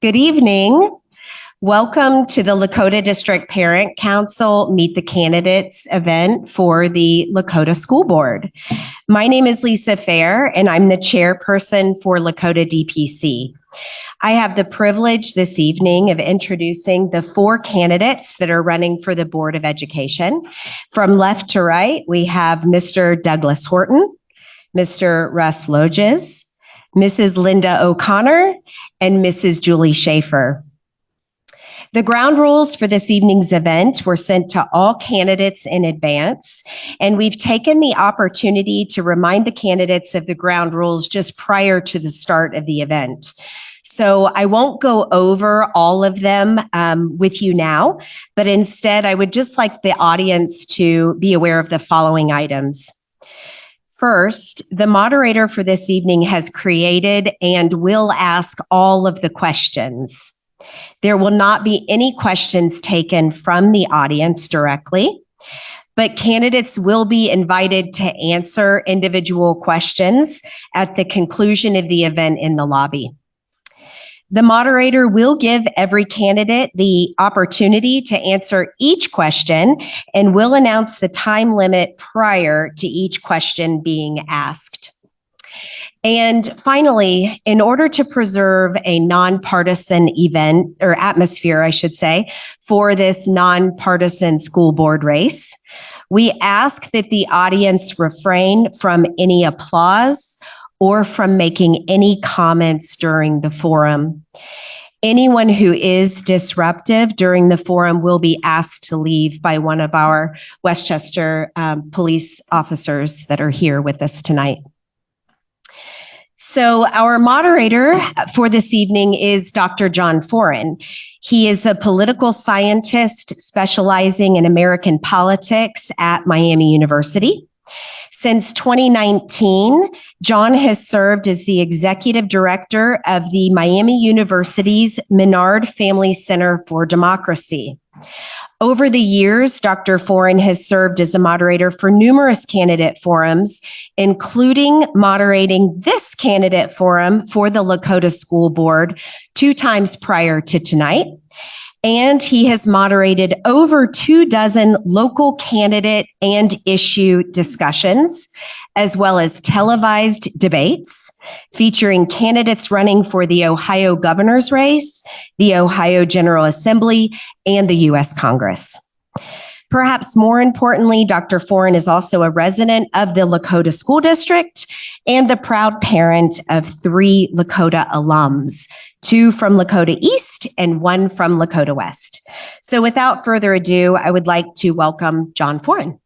Good evening. Welcome to the Lakota District Parent Council Meet the Candidates event for the Lakota School Board. My name is Lisa Fair, and I'm the chairperson for Lakota DPC. I have the privilege this evening of introducing the 4 candidates that are running for the Board of Education. From left to right, we have Mr. Douglas Horton, Mr. Russ Loges, Mrs. Linda O'Connor, and Mrs. Julie Schaefer. The ground rules for this evening's event were sent to all candidates in advance, and we've taken the opportunity to remind the candidates of the ground rules just prior to the start of the event. So I won't go over all of them with you now, but instead I would just like the audience to be aware of the following items. First, the moderator for this evening has created and will ask all of the questions. There will not be any questions taken from the audience directly, but candidates will be invited to answer individual questions at the conclusion of the event in the lobby. The moderator will give every candidate the opportunity to answer each question and will announce the time limit prior to each question being asked. And finally, in order to preserve a nonpartisan event or atmosphere, I should say, for this nonpartisan school board race, we ask that the audience refrain from any applause or from making any comments during the forum. Anyone who is disruptive during the forum will be asked to leave by one of our Westchester police officers that are here with us tonight. So our moderator for this evening is Dr. John Foran. He is a political scientist specializing in American politics at Miami University. Since 2019, John has served as the executive director of the Miami University's Menard Family Center for Democracy. Over the years, Dr. Foran has served as a moderator for numerous candidate forums, including moderating this candidate forum for the Lakota School Board 2 times prior to tonight. And he has moderated over 24 local candidate and issue discussions, as well as televised debates featuring candidates running for the Ohio governor's race, the Ohio General Assembly, and the U.S. Congress. Perhaps more importantly, Dr. Foran is also a resident of the Lakota School District and the proud parent of 3 Lakota alums, 2 from Lakota East and 1 from Lakota West. So without further ado, I would like to welcome John Foran.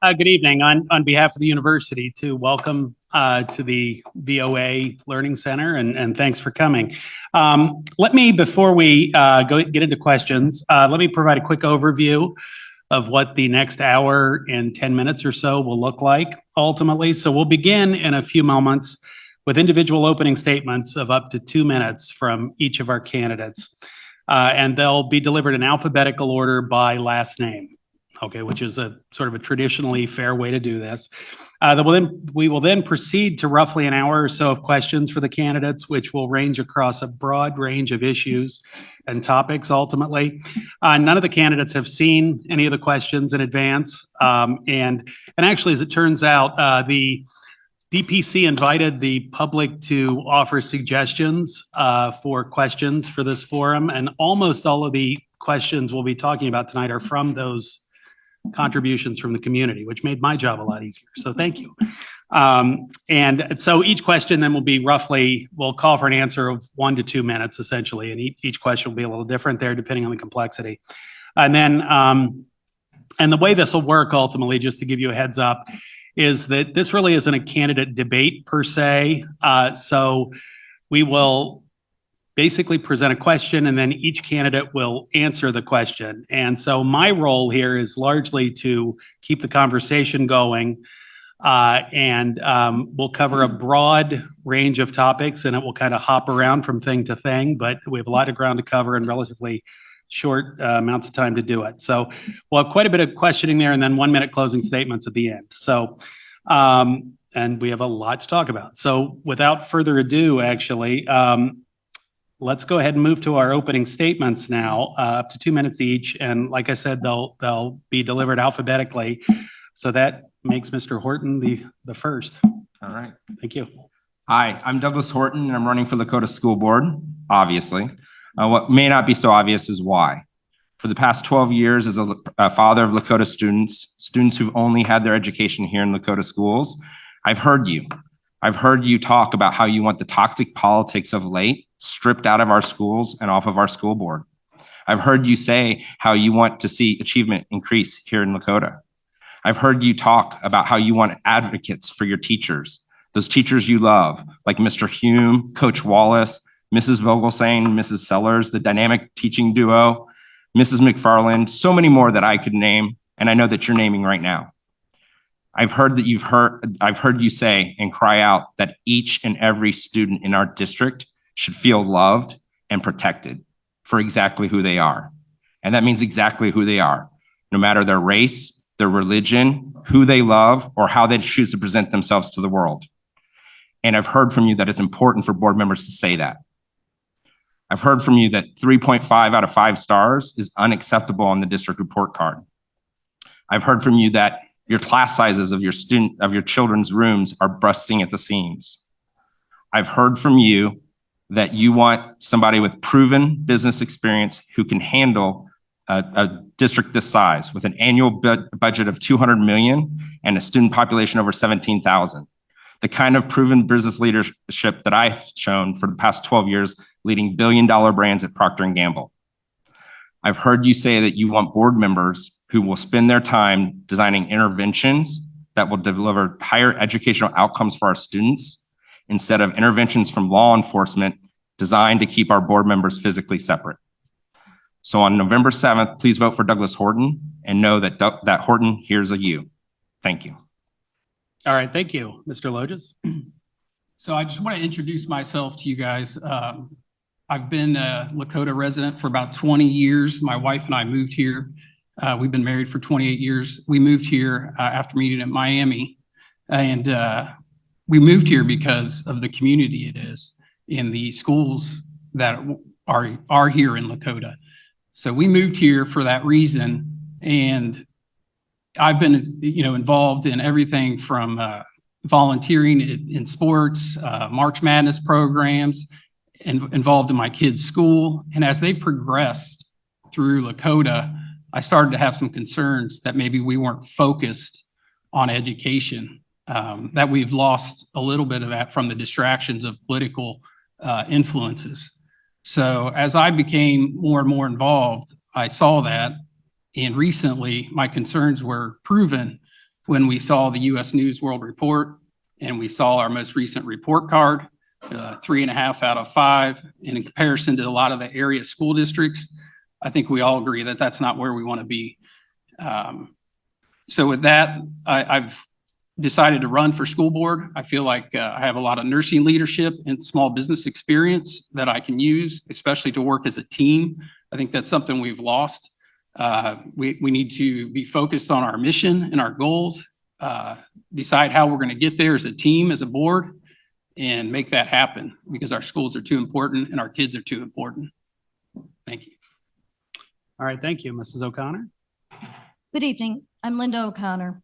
Good evening. On behalf of the university, to welcome to the VOA Learning Center, and thanks for coming. Let me, before we get into questions, let me provide a quick overview of what the next hour and 10 minutes or so will look like ultimately. So we'll begin in a few moments with individual opening statements of up to 2 minutes from each of our candidates. And they'll be delivered in alphabetical order by last name. Okay, which is a sort of a traditionally fair way to do this. We will then proceed to roughly an hour or so of questions for the candidates, which will range across a broad range of issues and topics ultimately. None of the candidates have seen any of the questions in advance. And actually, as it turns out, the DPC invited the public to offer suggestions for questions for this forum. And almost all of the questions we'll be talking about tonight are from those contributions from the community, which made my job a lot easier. So thank you. And so each question then will be roughly, we'll call for an answer of 1 to 2 minutes essentially. And each question will be a little different there depending on the complexity. And then, and the way this will work ultimately, just to give you a heads up, is that this really isn't a candidate debate per se. So we will basically present a question and then each candidate will answer the question. And so my role here is largely to keep the conversation going, and we'll cover a broad range of topics and it will kind of hop around from thing to thing, but we have a lot of ground to cover in relatively short amounts of time to do it. So we'll have quite a bit of questioning there and then 1 minute closing statements at the end. So, and we have a lot to talk about. So without further ado, actually, let's go ahead and move to our opening statements now, up to 2 minutes each. And like I said, they'll be delivered alphabetically. So that makes Mr. Horton the first. All right. Thank you. Hi, I'm Douglas Horton, and I'm running for Lakota School Board, obviously. What may not be so obvious is why. For the past 12 years as a father of Lakota students who've only had their education here in Lakota schools, I've heard you. I've heard you talk about how you want the toxic politics of late stripped out of our schools and off of our school board. I've heard you say how you want to see achievement increase here in Lakota. I've heard you talk about how you want advocates for your teachers, those teachers you love, like Mr. Hume, Coach Wallace, Mrs. Vogelsang, Mrs. Sellers, the dynamic teaching duo, Mrs. McFarland, so many more that I could name, and I know that you're naming right now. I've heard you say and cry out that each and every student in our district should feel loved and protected for exactly who they are. And that means exactly who they are, no matter their race, their religion, who they love, or how they choose to present themselves to the world. And I've heard from you that it's important for board members to say that. I've heard from you that 3.5 out of 5 stars is unacceptable on the district report card. I've heard from you that your class sizes of your children's rooms are busting at the seams. I've heard from you that you want somebody with proven business experience who can handle a district this size with an annual budget of $200 million and a student population over 17,000. The kind of proven business leadership that I've shown for the past 12 years, leading billion-dollar brands at Procter & Gamble. I've heard you say that you want board members who will spend their time designing interventions that will deliver higher educational outcomes for our students instead of interventions from law enforcement designed to keep our board members physically separate. So on November 7th, please vote for Douglas Horton and know that that Horton hears a you. Thank you. All right, thank you, Mr. Loges. So I just want to introduce myself to you guys. I've been a Lakota resident for about 20 years. My wife and I moved here. We've been married for 28 years. We moved here after meeting at Miami. And we moved here because of the community it is in the schools that are here in Lakota. So we moved here for that reason. And I've been, involved in everything from volunteering in sports, March Madness programs, and involved in my kids' school. And as they progressed through Lakota, I started to have some concerns that maybe we weren't focused on education, that we've lost a little bit of that from the distractions of political influences. So as I became more and more involved, I saw that. And recently, my concerns were proven when we saw the U.S. News World Report and we saw our most recent report card, 3.5 out of 5. And in comparison to a lot of the area school districts, I think we all agree that that's not where we want to be. So with that, I've decided to run for school board. I feel like I have a lot of nursing leadership and small business experience that I can use, especially to work as a team. I think that's something we've lost. We need to be focused on our mission and our goals, decide how we're going to get there as a team, as a board, and make that happen because our schools are too important and our kids are too important. Thank you. All right, thank you, Mrs. O'Connor. Good evening. I'm Linda O'Connor.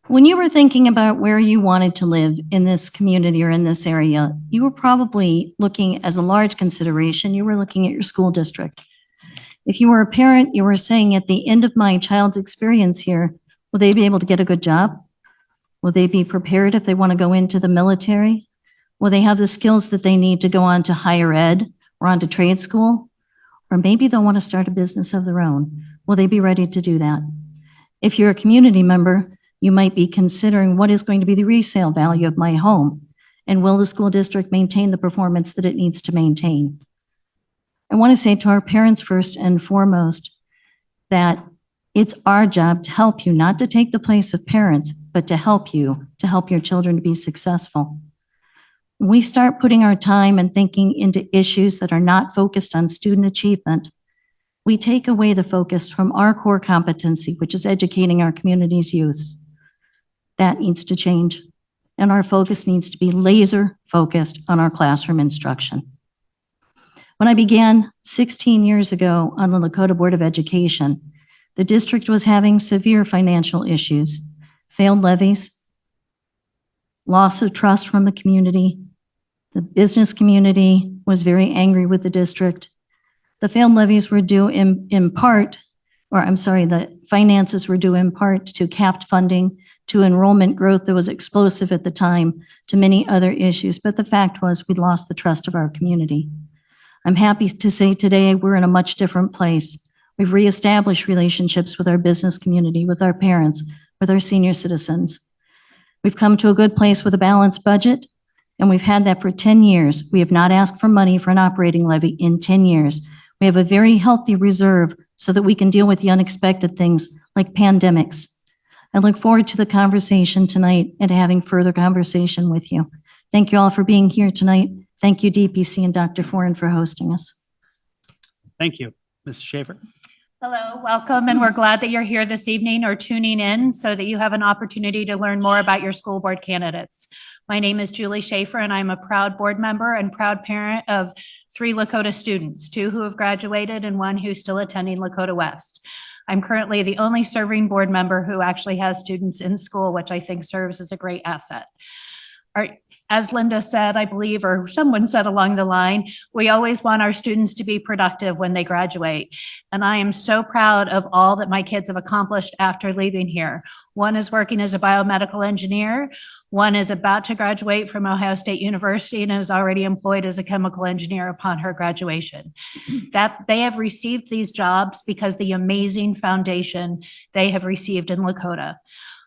When you were thinking about where you wanted to live in this community or in this area, you were probably looking as a large consideration, you were looking at your school district. If you were a parent, you were saying at the end of my child's experience here, will they be able to get a good job? Will they be prepared if they want to go into the military? Will they have the skills that they need to go on to higher ed or on to trade school? Or maybe they'll want to start a business of their own. Will they be ready to do that? If you're a community member, you might be considering what is going to be the resale value of my home, and will the school district maintain the performance that it needs to maintain? I want to say to our parents first and foremost that it's our job to help you, not to take the place of parents, but to help you, to help your children to be successful. When we start putting our time and thinking into issues that are not focused on student achievement, we take away the focus from our core competency, which is educating our community's youth. That needs to change. And our focus needs to be laser focused on our classroom instruction. When I began 16 years ago on the Lakota Board of Education, the district was having severe financial issues, failed levies, loss of trust from the community. The business community was very angry with the district. The failed levies were due in part, the finances were due in part to capped funding, to enrollment growth that was explosive at the time, to many other issues. But the fact was we lost the trust of our community. I'm happy to say today we're in a much different place. We've reestablished relationships with our business community, with our parents, with our senior citizens. We've come to a good place with a balanced budget, and we've had that for 10 years. We have not asked for money for an operating levy in 10 years. We have a very healthy reserve so that we can deal with the unexpected things like pandemics. I look forward to the conversation tonight and having further conversation with you. Thank you all for being here tonight. Thank you, DPC and Dr. Foran, for hosting us. Thank you. Mrs. Schaefer? Hello, welcome, and we're glad that you're here this evening or tuning in so that you have an opportunity to learn more about your school board candidates. My name is Julie Schaefer, and I'm a proud board member and proud parent of 3 Lakota students, 2 who have graduated and 1 who's still attending Lakota West. I'm currently the only serving board member who actually has students in school, which I think serves as a great asset. As Linda said, I believe, or someone said along the line, we always want our students to be productive when they graduate. And I am so proud of all that my kids have accomplished after leaving here. 1 is working as a biomedical engineer. 1 is about to graduate from Ohio State University and is already employed as a chemical engineer upon her graduation. That they have received these jobs because the amazing foundation they have received in Lakota.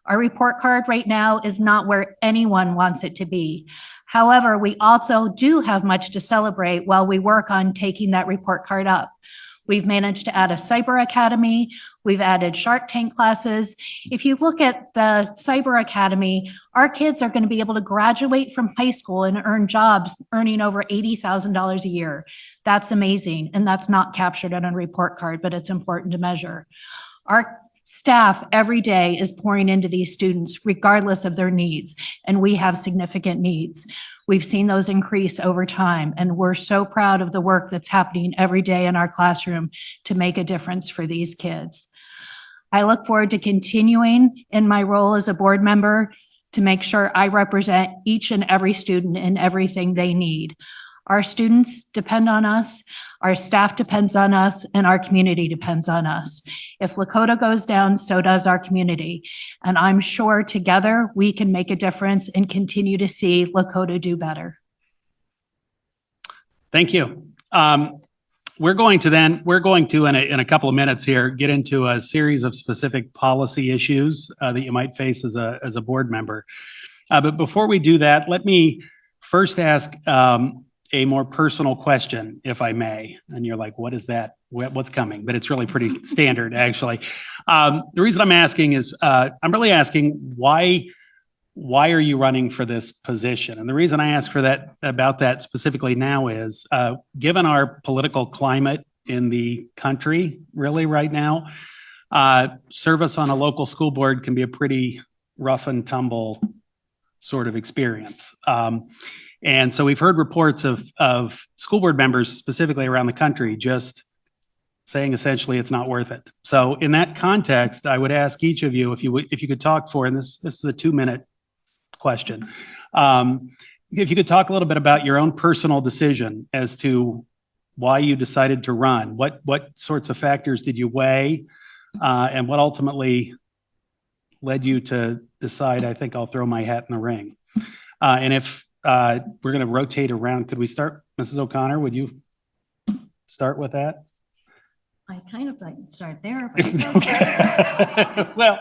Our report card right now is not where anyone wants it to be. However, we also do have much to celebrate while we work on taking that report card up. We've managed to add a cyber academy. We've added Shark Tank classes. If you look at the cyber academy, our kids are going to be able to graduate from high school and earn jobs earning over $80,000 a year. That's amazing. And that's not captured on a report card, but it's important to measure. Our staff every day is pouring into these students regardless of their needs, and we have significant needs. We've seen those increase over time, and we're so proud of the work that's happening every day in our classroom to make a difference for these kids. I look forward to continuing in my role as a board member to make sure I represent each and every student in everything they need. Our students depend on us, our staff depends on us, and our community depends on us. If Lakota goes down, so does our community. And I'm sure together we can make a difference and continue to see Lakota do better. Thank you. We're going to in a couple of minutes here, get into a series of specific policy issues that you might face as a board member. But before we do that, let me first ask a more personal question, if I may. And you're like, what is that? What's coming? But it's really pretty standard, actually. The reason I'm asking is I'm really asking why are you running for this position? And the reason I ask about that specifically now is given our political climate in the country, really right now, service on a local school board can be a pretty rough and tumble sort of experience. And so we've heard reports of school board members specifically around the country just saying essentially it's not worth it. So in that context, I would ask each of you if you could talk and this is a 2-minute question. If you could talk a little bit about your own personal decision as to why you decided to run, what sorts of factors did you weigh, and what ultimately led you to decide, I think I'll throw my hat in the ring. And if we're going to rotate around, could we start? Mrs. O'Connor, would you start with that? I kind of like to start there. But it's okay. Well,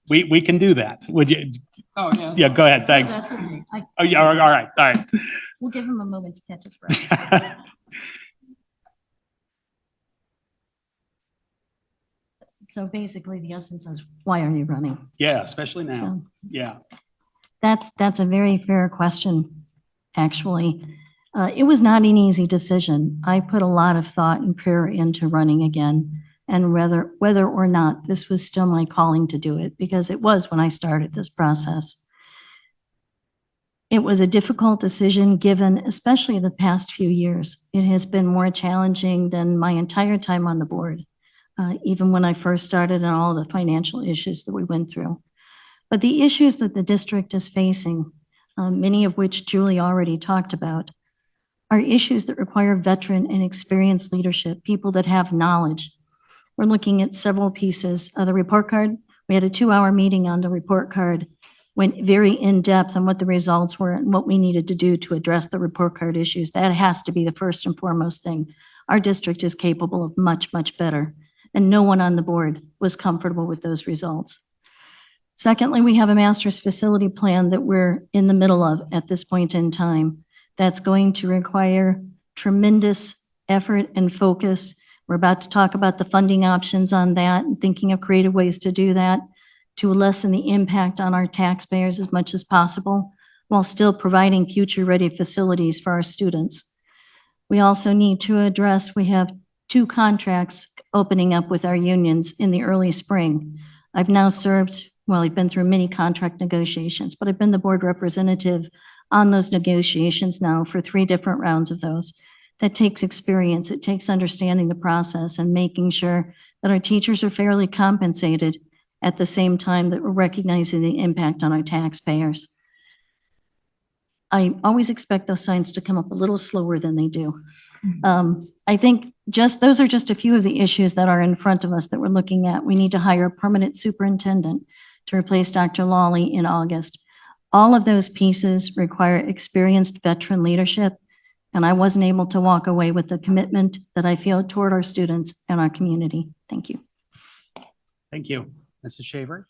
we can do that. Would you? Oh, yeah. Yeah, go ahead. Thanks. That's okay. Oh, yeah. All right. We'll give him a moment to catch his breath. So basically, the essence is, why are you running? Yeah, especially now. So Yeah. that's a very fair question, actually. It was not an easy decision. I put a lot of thought and prayer into running again. and whether or not this was still my calling to do it, because it was when I started this process. It was a difficult decision given, especially the past few years. It has been more challenging than my entire time on the board, even when I first started and all the financial issues that we went through. But the issues that the district is facing, many of which Julie already talked about, are issues that require veteran and experienced leadership, people that have knowledge. We're looking at several pieces of the report card. We had a 2-hour meeting on the report card, went very in-depth on what the results were and what we needed to do to address the report card issues. That has to be the first and foremost thing. Our district is capable of much, much better, and no one on the board was comfortable with those results. Secondly, we have a master's facility plan that we're in the middle of at this point in time. That's going to require tremendous effort and focus. We're about to talk about the funding options on that and thinking of creative ways to do that to lessen the impact on our taxpayers as much as possible, while still providing future-ready facilities for our students. We also need to address, we have 2 contracts opening up with our unions in the early spring. I've now served, well, I've been through many contract negotiations, but I've been the board representative on those negotiations now for 3 different rounds of those. That takes experience. It takes understanding the process and making sure that our teachers are fairly compensated at the same time that we're recognizing the impact on our taxpayers. I always expect those signs to come up a little slower than they do. I think those are just a few of the issues that are in front of us that we're looking at. We need to hire a permanent superintendent to replace Dr. Lawley in August. All of those pieces require experienced veteran leadership, and I wasn't able to walk away with the commitment that I feel toward our students and our community. Thank you. Thank you. Mrs. Shaver?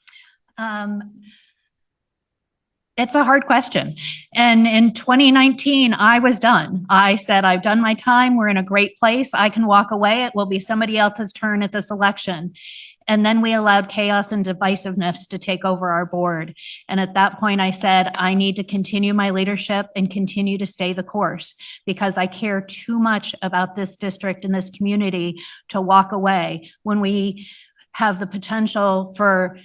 It's a hard question. And in 2019, I was done. I said, I've done my time. We're in a great place. I can walk away. It will be somebody else's turn at this election. And then we allowed chaos and divisiveness to take over our board. And at that point, I said, I need to continue my leadership and continue to stay the course because I care too much about this district and this community to walk away when we have the potential for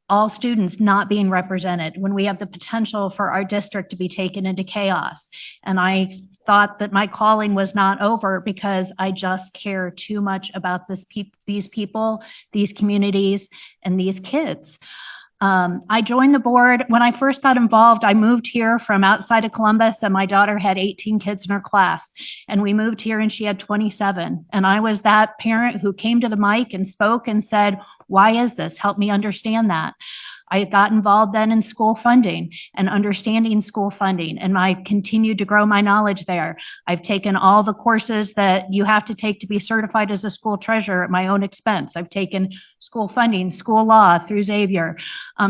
all students not being represented, when we have the potential for our district to be taken into chaos. And I thought that my calling was not over because I just care too much about these people, these communities, and these kids. I joined the board. When I first got involved, I moved here from outside of Columbus and my daughter had 18 kids in her class. And we moved here and she had 27. And I was that parent who came to the mic and spoke and said, why is this? Help me understand that. I got involved then in school funding and understanding school funding, and I continued to grow my knowledge there. I've taken all the courses that you have to take to be certified as a school treasurer at my own expense. I've taken school funding, school law through Xavier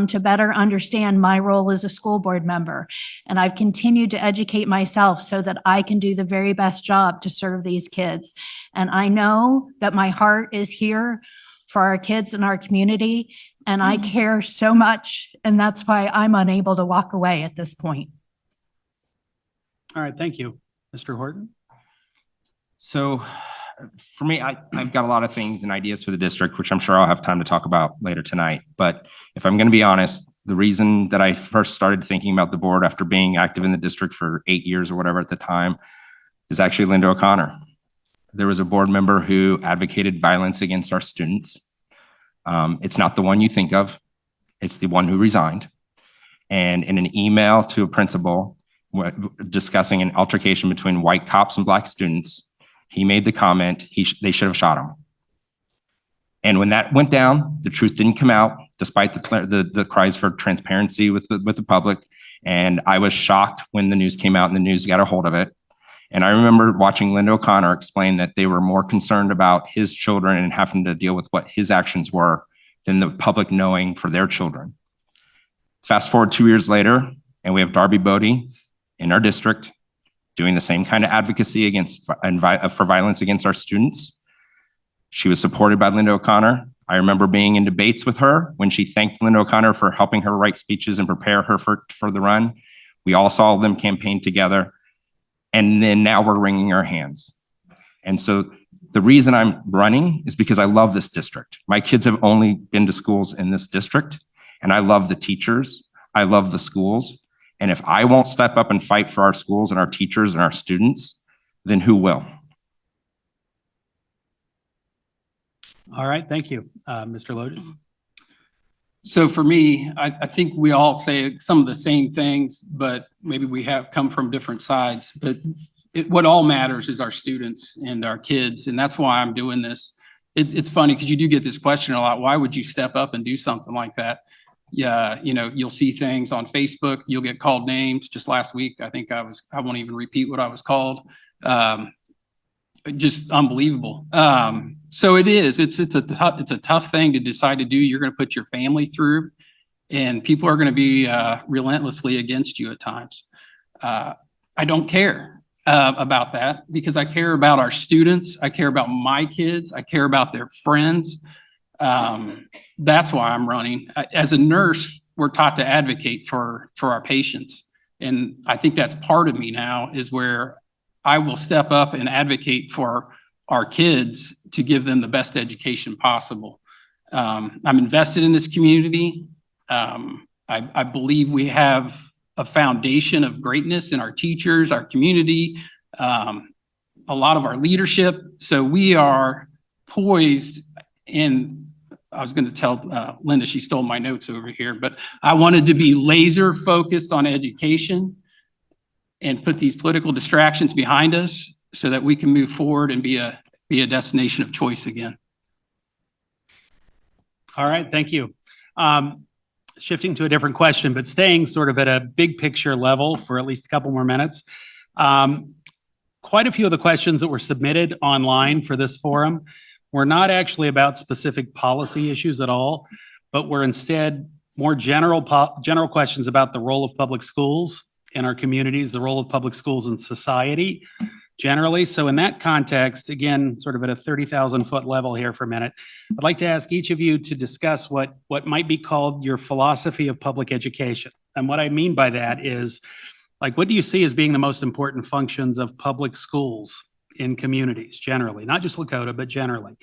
to better understand my role as a school board member. And I've continued to educate myself so that I can do the very best job to serve these kids. And I know that my heart is here for our kids in our community. And I care so much, and that's why I'm unable to walk away at this point. All right, thank you. Mr. Horton? So for me, I've got a lot of things and ideas for the district, which I'm sure I'll have time to talk about later tonight. But if I'm going to be honest, the reason that I first started thinking about the board after being active in the district for 8 years or whatever at the time is actually Linda O'Connor. There was a board member who advocated violence against our students. It's not the one you think of. It's the one who resigned. And in an email to a principal discussing an altercation between white cops and black students, he made the comment, they should have shot him. And when that went down, the truth didn't come out, despite the cries for transparency with the public. And I was shocked when the news came out and the news got a hold of it. And I remember watching Linda O'Connor explain that they were more concerned about his children and having to deal with what his actions were than the public knowing for their children. Fast forward 2 years later, and we have Darby Bodie in our district doing the same kind of advocacy for violence against our students. She was supported by Linda O'Connor. I remember being in debates with her when she thanked Linda O'Connor for helping her write speeches and prepare her for the run. We all saw them campaign together. And then now we're wringing our hands. And so The reason I'm running is because I love this district. My kids have only been to schools in this district, and I love the teachers. I love the schools. And if I won't step up and fight for our schools and our teachers and our students, then who will? All right, thank you. Mr. Lotus? So for me, I think we all say some of the same things, but maybe we have come from different sides. But what all matters is our students and our kids, and that's why I'm doing this. It's funny because you do get this question a lot. Why would you step up and do something like that? Yeah, you'll see things on Facebook. You'll get called names. Just last week, I think I won't even repeat what I was called. Just unbelievable. So it is. It's a tough thing to decide to do. You're going to put your family through, and people are going to be relentlessly against you at times. I don't care about that because I care about our students. I care about my kids. I care about their friends. That's why I'm running. As a nurse, we're taught to advocate for our patients, and I think that's part of me now is where I will step up and advocate for our kids to give them the best education possible. I'm invested in this community. I believe we have a foundation of greatness in our teachers, our community, a lot of our leadership. So we are poised, and I was going to tell Linda, she stole my notes over here, but I wanted to be laser focused on education and put these political distractions behind us so that we can move forward and be a destination of choice again. All right, thank you. Shifting to a different question, but staying sort of at a big picture level for at least a couple more minutes. Quite a few of the questions that were submitted online for this forum were not actually about specific policy issues at all, but were instead more general questions about the role of public schools in our communities, the role of public schools in society generally. So in that context, again, sort of at a 30,000-foot level here for a minute, I'd like to ask each of you to discuss what might be called your philosophy of public education. And what I mean by that is, like, what do you see as being the most important functions of public schools in communities generally, not just Lakota, but generally?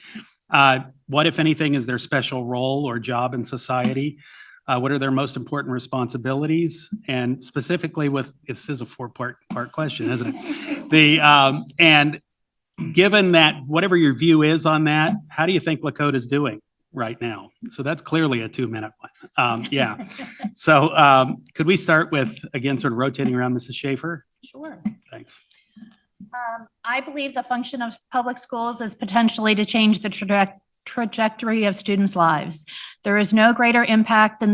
What, if anything, is their special role or job in society? What are their most important responsibilities? And specifically this is a four-part question, isn't it? And given that, whatever your view is on that, how do you think Lakota is doing right now? So that's clearly a 2-minute one. Yeah. So could we start with, again, sort of rotating around Mrs. Schaefer? Sure. Thanks. I believe the function of public schools is potentially to change the trajectory of students' lives. There is no greater impact than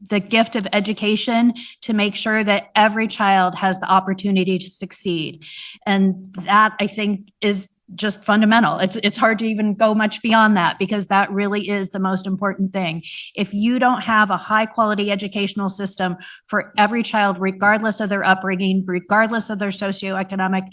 the gift of education to make sure that every child has the opportunity to succeed. And that, I think, is just fundamental. It's hard to even go much beyond that because that really is the most important thing. If you don't have a high quality educational system for every child, regardless of their upbringing, regardless of their socioeconomic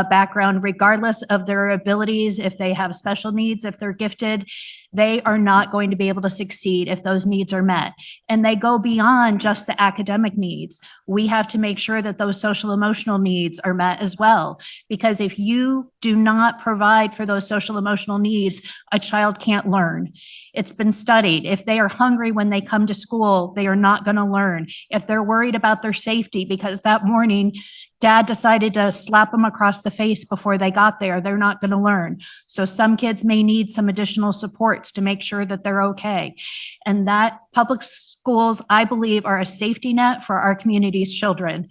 background, regardless of their abilities, if they have special needs, if they're gifted, they are not going to be able to succeed if those needs are met. And they go beyond just the academic needs. We have to make sure that those social emotional needs are met as well. Because if you do not provide for those social emotional needs, a child can't learn. It's been studied. If they are hungry when they come to school, they are not going to learn. If they're worried about their safety because that morning Dad decided to slap them across the face before they got there, they're not going to learn. So some kids may need some additional supports to make sure that they're okay. And that public schools, I believe, are a safety net for our community's children.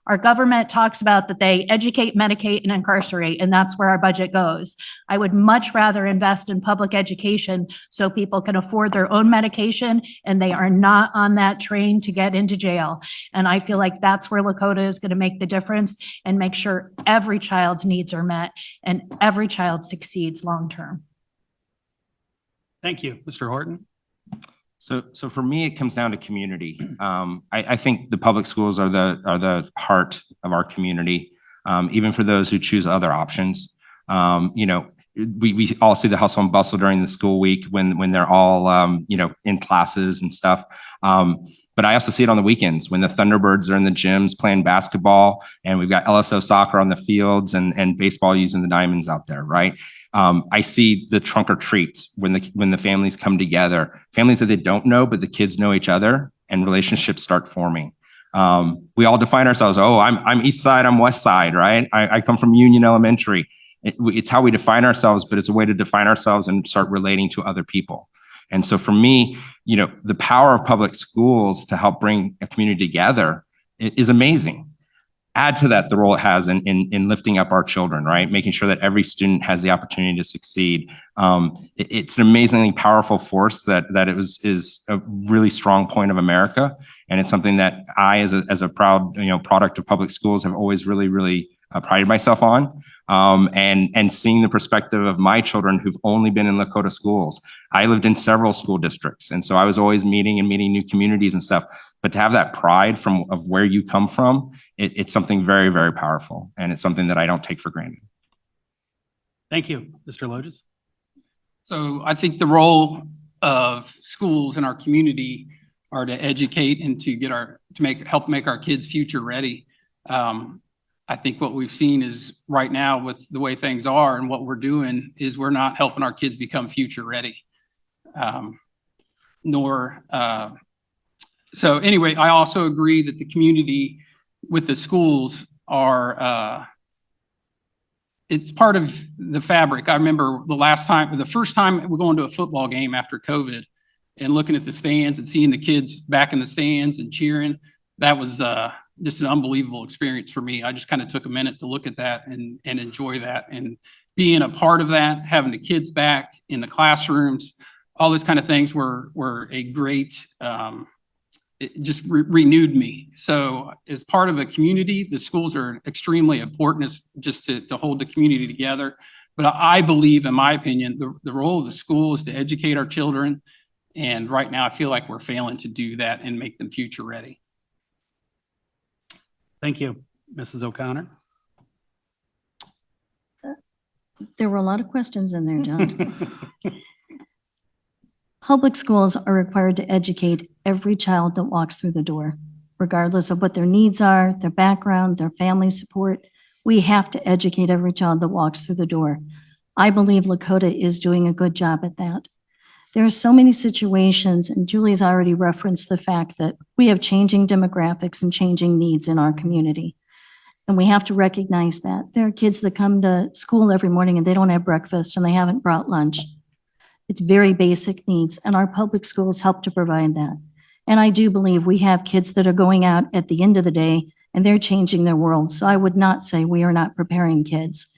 Our government talks about that they educate, medicate, and incarcerate, and that's where our budget goes. I would much rather invest in public education so people can afford their own medication and they are not on that train to get into jail. And I feel like that's where Lakota is going to make the difference and make sure every child's needs are met and every child succeeds long-term. Thank you. Mr. Horton? So for me, it comes down to community. I think the public schools are the heart of our community, even for those who choose other options. We all see the hustle and bustle during the school week when they're all in classes and stuff. But I also see it on the weekends when the Thunderbirds are in the gyms playing basketball, and we've got LSO soccer on the fields and baseball using the diamonds out there, right? I see the trunk or treats when the families come together, families that they don't know, but the kids know each other and relationships start forming. We all define ourselves. Oh, I'm East Side, I'm West Side, right? I come from Union Elementary. It's how we define ourselves, but it's a way to define ourselves and start relating to other people. And so for me, the power of public schools to help bring a community together is amazing. Add to that the role it has in lifting up our children, right? Making sure that every student has the opportunity to succeed. It's an amazingly powerful force that is a really strong point of America. And it's something that I, as a proud product of public schools, have always really prided myself on. And seeing the perspective of my children who've only been in Lakota schools. I lived in several school districts, and so I was always meeting new communities and stuff. But to have that pride of where you come from, it's something very, very powerful, and it's something that I don't take for granted. Thank you, Mr. Loges. So I think the role of schools in our community are to educate and help make our kids future ready. I think what we've seen is right now with the way things are and what we're doing is we're not helping our kids become future ready. So anyway, I also agree that the community with the schools are, it's part of the fabric. I remember the first time we're going to a football game after COVID and looking at the stands and seeing the kids back in the stands and cheering. That was just an unbelievable experience for me. I just kind of took a minute to look at that and enjoy that, and being a part of that, having the kids back in the classrooms, all those kind of things were a great, it just renewed me. So as part of a community, the schools are extremely important just to hold the community together. But I believe, in my opinion, the role of the school is to educate our children. And right now I feel like we're failing to do that and make them future ready. Thank you, Mrs. O'Connor. There were a lot of questions in there, John. Public schools are required to educate every child that walks through the door, regardless of what their needs are, their background, their family support. We have to educate every child that walks through the door. I believe Lakota is doing a good job at that. There are so many situations, and Julie's already referenced the fact that we have changing demographics and changing needs in our community. And we have to recognize that. There are kids that come to school every morning and they don't have breakfast and they haven't brought lunch. It's very basic needs, and our public schools help to provide that. And I do believe we have kids that are going out at the end of the day and they're changing their world. So I would not say we are not preparing kids.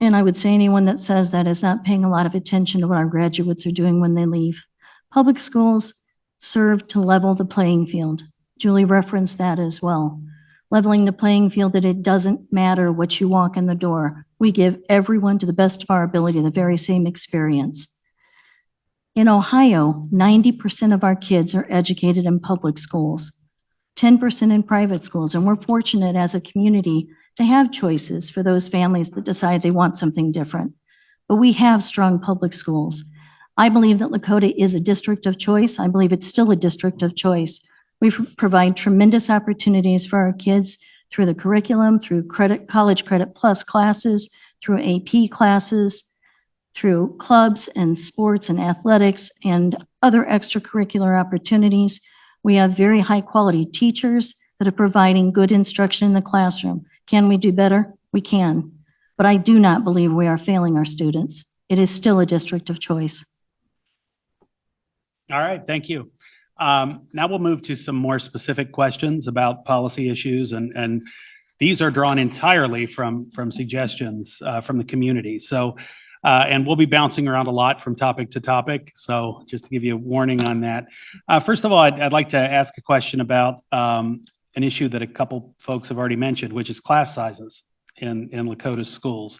And I would say anyone that says that is not paying a lot of attention to what our graduates are doing when they leave. Public schools serve to level the playing field. Julie referenced that as well. Leveling the playing field, that it doesn't matter what you walk in the door. We give everyone, to the best of our ability, the very same experience. In Ohio, 90% of our kids are educated in public schools, 10% in private schools, and we're fortunate as a community to have choices for those families that decide they want something different. But we have strong public schools. I believe that Lakota is a district of choice. I believe it's still a district of choice. We provide tremendous opportunities for our kids through the curriculum, through college credit plus classes, through AP classes, through clubs and sports and athletics and other extracurricular opportunities. We have very high quality teachers that are providing good instruction in the classroom. Can we do better? We can. But I do not believe we are failing our students. It is still a district of choice. All right, thank you. Now we'll move to some more specific questions about policy issues, and these are drawn entirely from suggestions from the community. So, and we'll be bouncing around a lot from topic to topic. So just to give you a warning on that. First of all, I'd like to ask a question about an issue that a couple folks have already mentioned, which is class sizes in Lakota schools.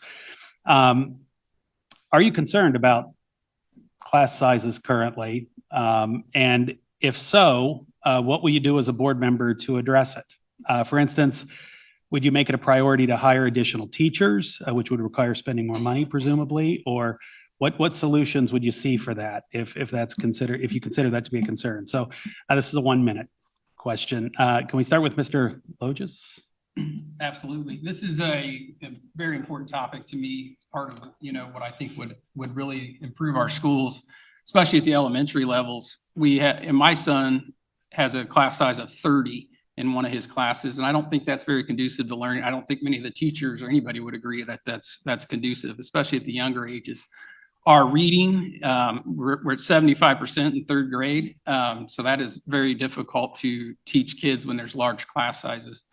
Are you concerned about class sizes currently? And if so, what will you do as a board member to address it? For instance, would you make it a priority to hire additional teachers, which would require spending more money, presumably? Or what solutions would you see for that if you consider that to be a concern? So this is a 1-minute question. Can we start with Mr. Loges? Absolutely. This is a very important topic to me. Part of, what I think would really improve our schools, especially at the elementary levels. And my son has a class size of 30 in one of his classes, and I don't think that's very conducive to learning. I don't think many of the teachers or anybody would agree that that's conducive, especially at the younger ages. Our reading, we're at 75% in third grade. So that is very difficult to teach kids when there's large class sizes.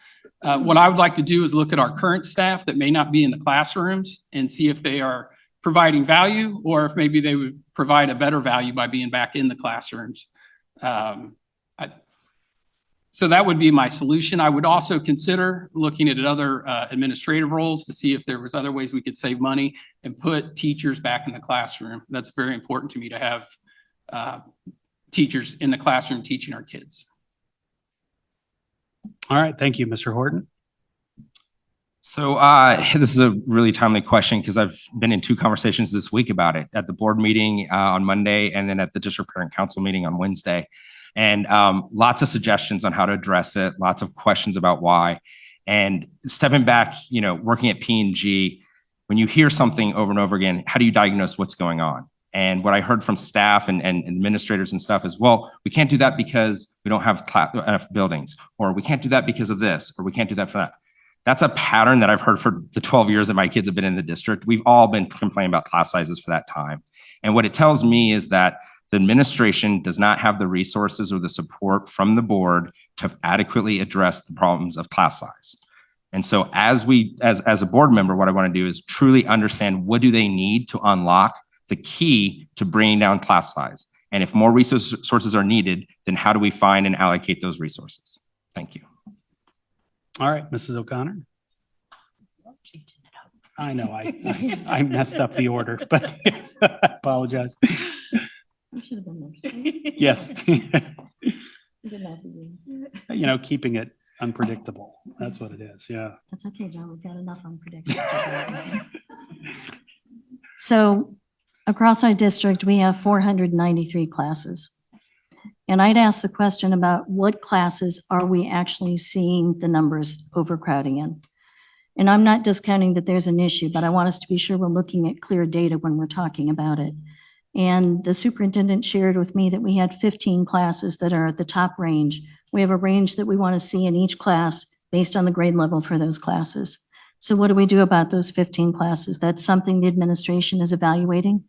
What I would like to do is look at our current staff that may not be in the classrooms and see if they are providing value, or if maybe they would provide a better value by being back in the classrooms. So that would be my solution. I would also consider looking at other administrative roles to see if there was other ways we could save money and put teachers back in the classroom. That's very important to me, to have teachers in the classroom teaching our kids. All right. Thank you, Mr. Horton. So this is a really timely question because I've been in 2 conversations this week about it, at the board meeting on Monday and then at the district parent council meeting on Wednesday. And lots of suggestions on how to address it, lots of questions about why. And stepping back, working at P&G, when you hear something over and over again, how do you diagnose what's going on? And what I heard from staff and administrators and stuff is, well, we can't do that because we don't have enough buildings, or we can't do that because of this, or we can't do that for that. That's a pattern that I've heard for the 12 years that my kids have been in the district. We've all been complaining about class sizes for that time. And what it tells me is that the administration does not have the resources or the support from the board to adequately address the problems of class size. And so as a board member, what I want to do is truly understand, what do they need to unlock the key to bringing down class size? And if more resources are needed, then how do we find and allocate those resources? Thank you. All right, Mrs. O'Connor. I know I messed up the order, but I apologize. You should have been next. Yes. Keeping it unpredictable. That's what it is. Yeah. That's okay, John. We've got enough unpredictable. So across our district, we have 493 classes. And I'd ask the question about what classes are we actually seeing the numbers overcrowding in? And I'm not discounting that there's an issue, but I want us to be sure we're looking at clear data when we're talking about it. And the superintendent shared with me that we had 15 classes that are at the top range. We have a range that we want to see in each class based on the grade level for those classes. So what do we do about those 15 classes? That's something the administration is evaluating.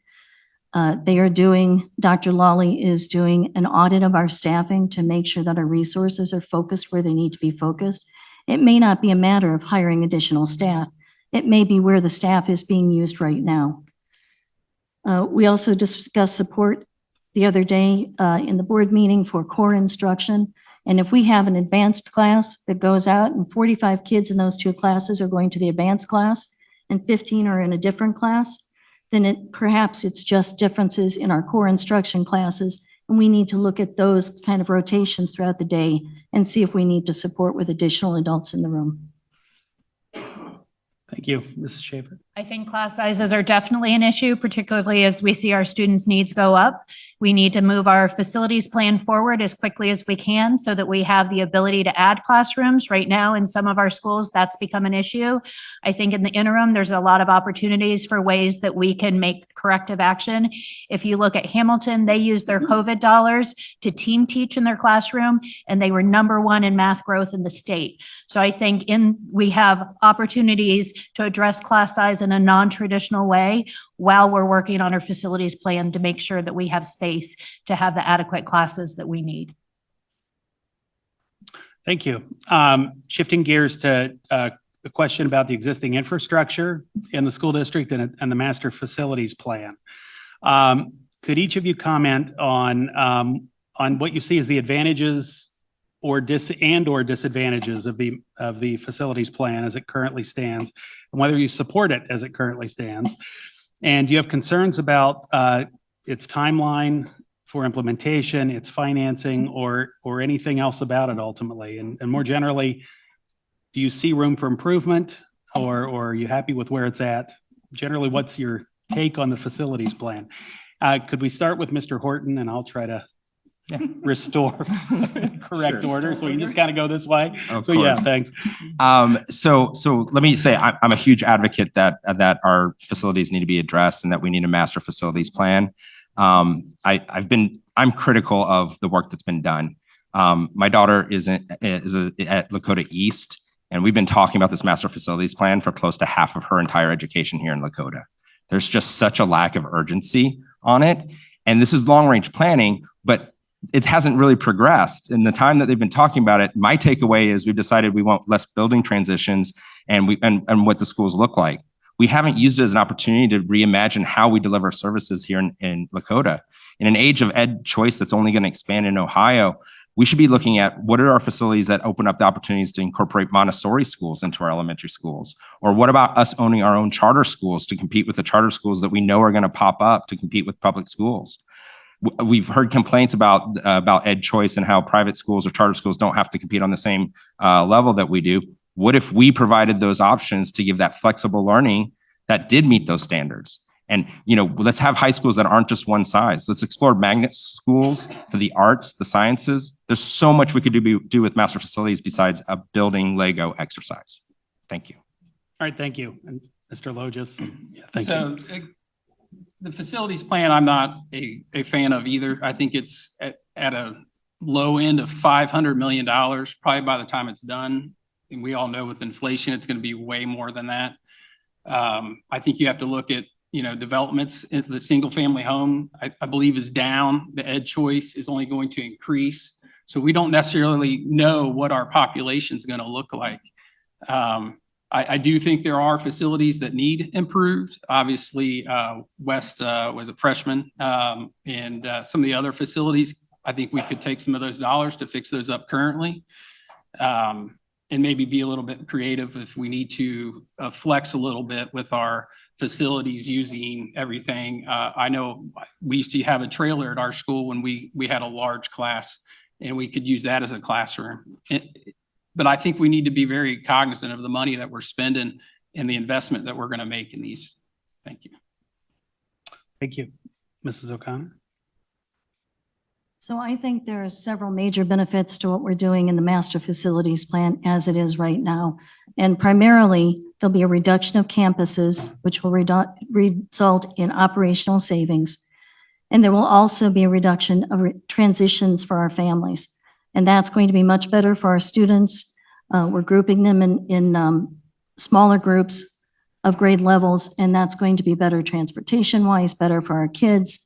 Dr. Lawley is doing an audit of our staffing to make sure that our resources are focused where they need to be focused. It may not be a matter of hiring additional staff. It may be where the staff is being used right now. We also discussed support the other day in the board meeting for core instruction. And if we have an advanced class that goes out and 45 kids in those 2 classes are going to the advanced class and 15 are in a different class, then perhaps it's just differences in our core instruction classes. And we need to look at those kind of rotations throughout the day and see if we need to support with additional adults in the room. Thank you, Mrs. Schaefer. I think class sizes are definitely an issue, particularly as we see our students' needs go up. We need to move our facilities plan forward as quickly as we can so that we have the ability to add classrooms. Right now, in some of our schools, that's become an issue. I think in the interim, there's a lot of opportunities for ways that we can make corrective action. If you look at Hamilton, they use their COVID dollars to team teach in their classroom, and they were #1 in math growth in the state. So I think we have opportunities to address class size in a non-traditional way while we're working on our facilities plan to make sure that we have space to have the adequate classes that we need. Thank you. Shifting gears to a question about the existing infrastructure in the school district and the master facilities plan. Could each of you comment on what you see as the advantages or disadvantages of the facilities plan as it currently stands, and whether you support it as it currently stands? And do you have concerns about its timeline for implementation, its financing, or anything else about it ultimately? And more generally, do you see room for improvement, or are you happy with where it's at? Generally, what's your take on the facilities plan? Could we start with Mr. Horton, and I'll try to restore correct order. So we can just kind of go this way. Of So yeah, course. thanks. So let me say I'm a huge advocate that our facilities need to be addressed and that we need a master facilities plan. I'm critical of the work that's been done. My daughter is at Lakota East, and we've been talking about this master facilities plan for close to half of her entire education here in Lakota. There's just such a lack of urgency on it. And this is long range planning, but it hasn't really progressed. In the time that they've been talking about it, my takeaway is we've decided we want less building transitions and what the schools look like. We haven't used it as an opportunity to reimagine how we deliver services here in Lakota. In an age of ed choice that's only going to expand in Ohio, we should be looking at what are our facilities that open up the opportunities to incorporate Montessori schools into our elementary schools? Or what about us owning our own charter schools to compete with the charter schools that we know are going to pop up to compete with public schools? We've heard complaints about ed choice and how private schools or charter schools don't have to compete on the same level that we do. What if we provided those options to give that flexible learning that did meet those standards? And, let's have high schools that aren't just one size. Let's explore magnet schools for the arts, the sciences. There's so much we could do with master facilities besides a building Lego exercise. Thank you. All right, thank you. And Mr. Logis. Yeah, thank you. The facilities plan, I'm not a fan of either. I think it's at a low end of $500 million, probably by the time it's done. And we all know with inflation, it's going to be way more than that. I think you have to look at, developments into the single family home, I believe is down. The ed choice is only going to increase. So we don't necessarily know what our population is going to look like. I do think there are facilities that need improved. Obviously, West was a freshman, and some of the other facilities, I think we could take some of those dollars to fix those up currently, and maybe be a little bit creative if we need to flex a little bit with our facilities using everything. I know we used to have a trailer at our school when we had a large class, and we could use that as a classroom. But I think we need to be very cognizant of the money that we're spending and the investment that we're going to make in these. Thank you. Thank you. Mrs. O'Connor. So I think there are several major benefits to what we're doing in the master facilities plan as it is right now. And primarily, there'll be a reduction of campuses, which will result in operational savings. And there will also be a reduction of transitions for our families. And that's going to be much better for our students. We're grouping them in smaller groups of grade levels, and that's going to be better transportation-wise, better for our kids.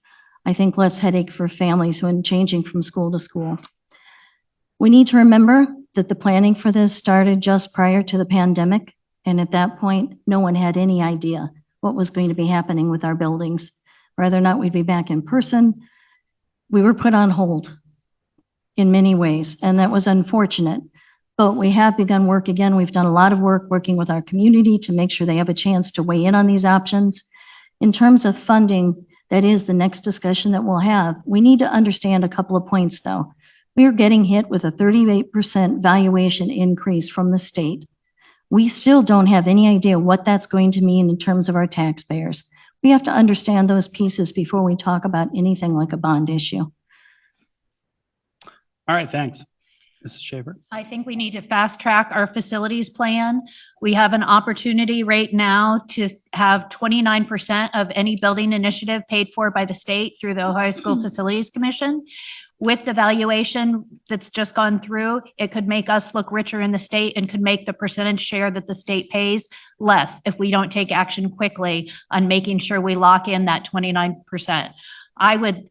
I think less headache for families when changing from school to school. We need to remember that the planning for this started just prior to the pandemic, and at that point, no one had any idea what was going to be happening with our buildings, whether or not we'd be back in person. We were put on hold in many ways, and that was unfortunate. But we have begun work again. We've done a lot of work working with our community to make sure they have a chance to weigh in on these options. In terms of funding, that is the next discussion that we'll have. We need to understand a couple of points, though. We are getting hit with a 38% valuation increase from the state. We still don't have any idea what that's going to mean in terms of our taxpayers. We have to understand those pieces before we talk about anything like a bond issue. All right, thanks. Mrs. Shaver. I think we need to fast track our facilities plan. We have an opportunity right now to have 29% of any building initiative paid for by the state through the Ohio School Facilities Commission. With the valuation that's just gone through, it could make us look richer in the state and could make the percentage share that the state pays less if we don't take action quickly on making sure we lock in that 29%. I would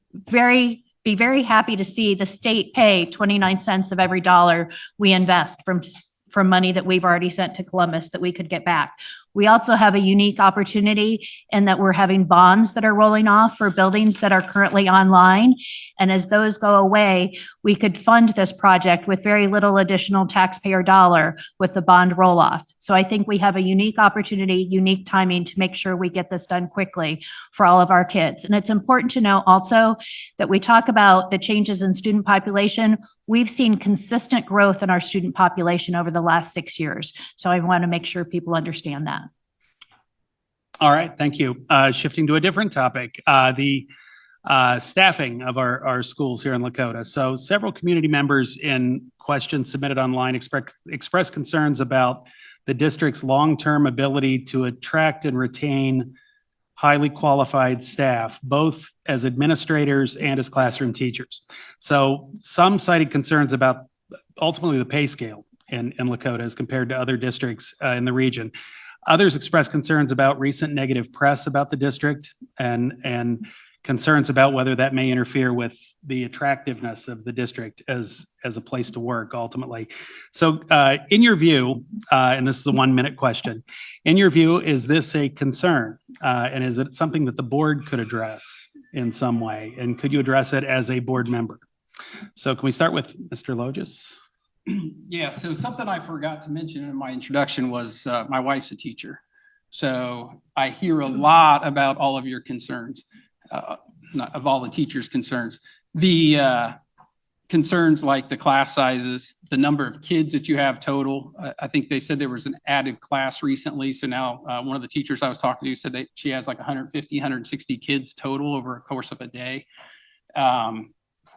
be very happy to see the state pay 29 cents of every dollar we invest from money that we've already sent to Columbus that we could get back. We also have a unique opportunity in that we're having bonds that are rolling off for buildings that are currently online. And as those go away, we could fund this project with very little additional taxpayer dollar with the bond roll off. So I think we have a unique opportunity, unique timing to make sure we get this done quickly for all of our kids. And it's important to know also that we talk about the changes in student population. We've seen consistent growth in our student population over the last 6 years. So I want to make sure people understand that. All right, thank you. Shifting to a different topic, the Staffing of our schools here in Lakota. So several community members in questions submitted online express concerns about the district's long-term ability to attract and retain highly qualified staff, both as administrators and as classroom teachers. So some cited concerns about ultimately the pay scale in Lakota as compared to other districts in the region. Others expressed concerns about recent negative press about the district and concerns about whether that may interfere with the attractiveness of the district as a place to work ultimately. So in your view, and this is a 1-minute question, in your view, is this a concern? And is it something that the board could address in some way? And could you address it as a board member? So can we start with Mr. Logis? Yeah, so something I forgot to mention in my introduction was my wife's a teacher. So I hear a lot about all of your concerns, of all the teachers' concerns. The concerns like the class sizes, the number of kids that you have total. I think they said there was an added class recently. So now one of the teachers I was talking to said that she has like 150, 160 kids total over a course of a day.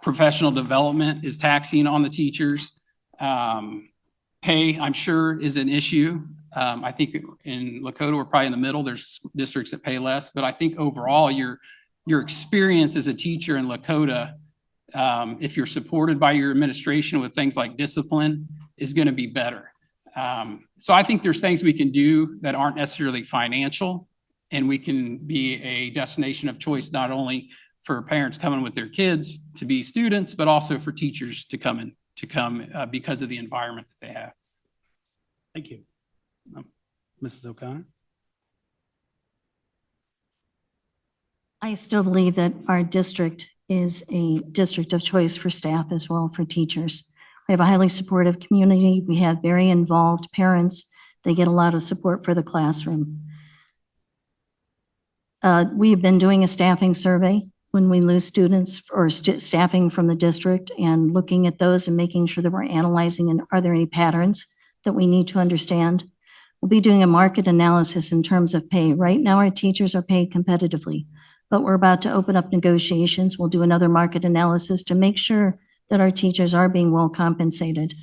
Professional development is taxing on the teachers. Pay, I'm sure, is an issue. I think in Lakota, we're probably in the middle. There's districts that pay less, but I think overall your experience as a teacher in Lakota, if you're supported by your administration with things like discipline, is going to be better. So I think there's things we can do that aren't necessarily financial, and we can be a destination of choice, not only for parents coming with their kids to be students, but also for teachers to come because of the environment that they have. Thank you. Mrs. O'Connor? I still believe that our district is a district of choice for staff as well for teachers. We have a highly supportive community. We have very involved parents. They get a lot of support for the classroom. We've been doing a staffing survey when we lose students or staffing from the district and looking at those and making sure that we're analyzing and are there any patterns that we need to understand. We'll be doing a market analysis in terms of pay. Right now, our teachers are paid competitively, but we're about to open up negotiations. We'll do another market analysis to make sure that our teachers are being well compensated.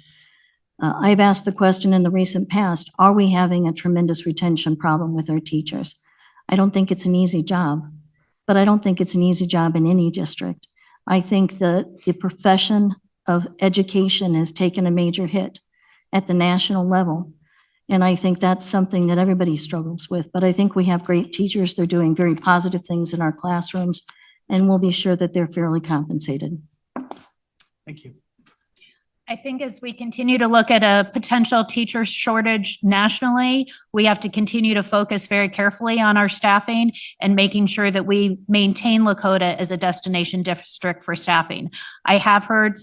I've asked the question in the recent past, are we having a tremendous retention problem with our teachers? I don't think it's an easy job, but I don't think it's an easy job in any district. I think that the profession of education has taken a major hit at the national level. And I think that's something that everybody struggles with. But I think we have great teachers. They're doing very positive things in our classrooms, and we'll be sure that they're fairly compensated. Thank you. I think as we continue to look at a potential teacher shortage nationally, we have to continue to focus very carefully on our staffing and making sure that we maintain Lakota as a destination district for staffing. I have heard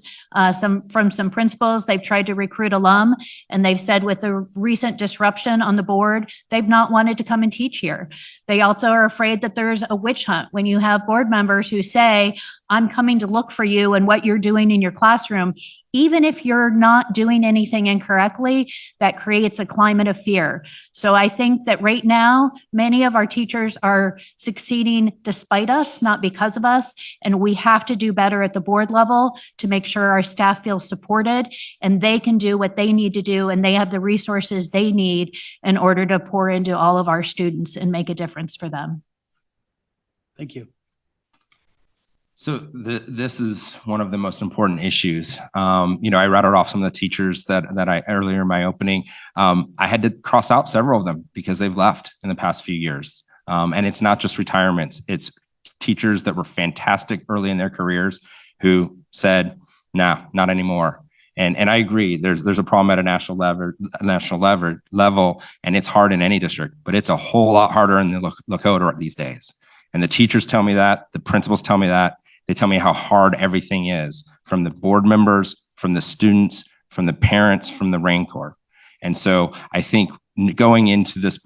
from some principals, they've tried to recruit alum, and they've said with the recent disruption on the board, they've not wanted to come and teach here. They also are afraid that there's a witch hunt when you have board members who say, I'm coming to look for you and what you're doing in your classroom. Even if you're not doing anything incorrectly, that creates a climate of fear. So I think that right now, many of our teachers are succeeding despite us, not because of us. And we have to do better at the board level to make sure our staff feel supported and they can do what they need to do and they have the resources they need in order to pour into all of our students and make a difference for them. Thank you. So this is one of the most important issues. I rattled off some of the teachers that I earlier in my opening. I had to cross out several of them because they've left in the past few years. And it's not just retirements. It's teachers that were fantastic early in their careers who said, nah, not anymore. And I agree, there's a problem at a national level, and it's hard in any district, but it's a whole lot harder in the Lakota these days. And the teachers tell me that, the principals tell me that. They tell me how hard everything is, from the board members, from the students, from the parents, from the Rain Corps. And so I think going into this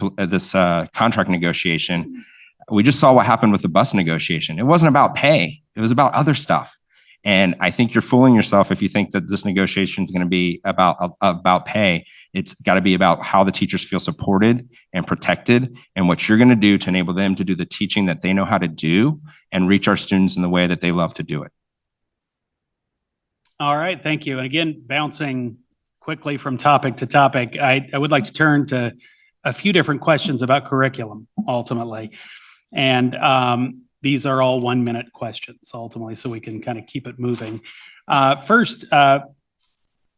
contract negotiation, we just saw what happened with the bus negotiation. It wasn't about pay. It was about other stuff. And I think you're fooling yourself if you think that this negotiation is going to be about pay. It's got to be about how the teachers feel supported and protected, and what you're going to do to enable them to do the teaching that they know how to do and reach our students in the way that they love to do it. All right, thank you. And again, bouncing quickly from topic to topic, I would like to turn to a few different questions about curriculum ultimately. And these are all 1-minute questions ultimately, so we can kind of keep it moving. First,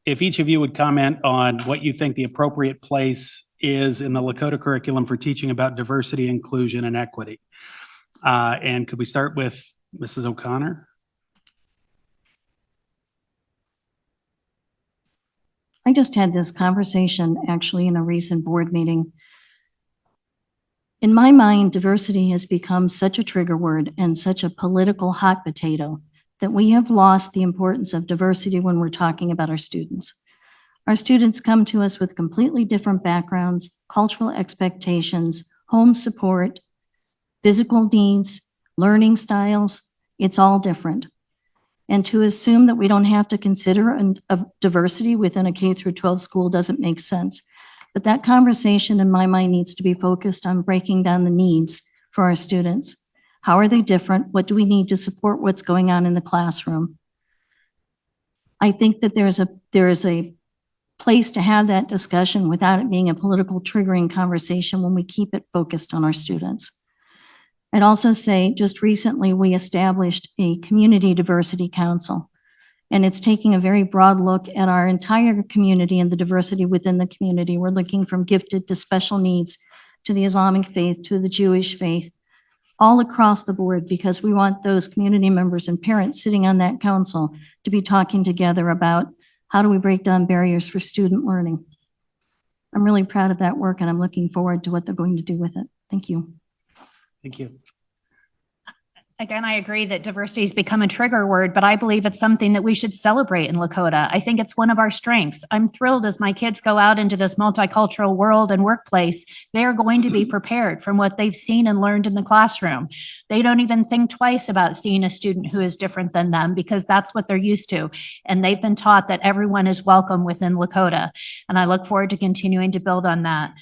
if each of you would comment on what you think the appropriate place is in the Lakota curriculum for teaching about diversity, inclusion, and equity. And could we start with Mrs. O'Connor? I just had this conversation actually in a recent board meeting. In my mind, diversity has become such a trigger word and such a political hot potato that we have lost the importance of diversity when we're talking about our students. Our students come to us with completely different backgrounds, cultural expectations, home support, physical needs, learning styles. It's all different. And to assume that we don't have to consider a diversity within a K-12 school doesn't make sense. But that conversation in my mind needs to be focused on breaking down the needs for our students. How are they different? What do we need to support what's going on in the classroom? I think that there is a place to have that discussion without it being a political triggering conversation when we keep it focused on our students. I'd also say just recently we established a community diversity council, and it's taking a very broad look at our entire community and the diversity within the community. We're looking from gifted to special needs to the Islamic faith to the Jewish faith, all across the board, because we want those community members and parents sitting on that council to be talking together about how do we break down barriers for student learning. I'm really proud of that work, and I'm looking forward to what they're going to do with it. Thank you. Thank you. Again, I agree that diversity has become a trigger word, but I believe it's something that we should celebrate in Lakota. I think it's one of our strengths. I'm thrilled as my kids go out into this multicultural world and workplace, they are going to be prepared from what they've seen and learned in the classroom. They don't even think twice about seeing a student who is different than them because that's what they're used to. And they've been taught that everyone is welcome within Lakota. And I look forward to continuing to build on that.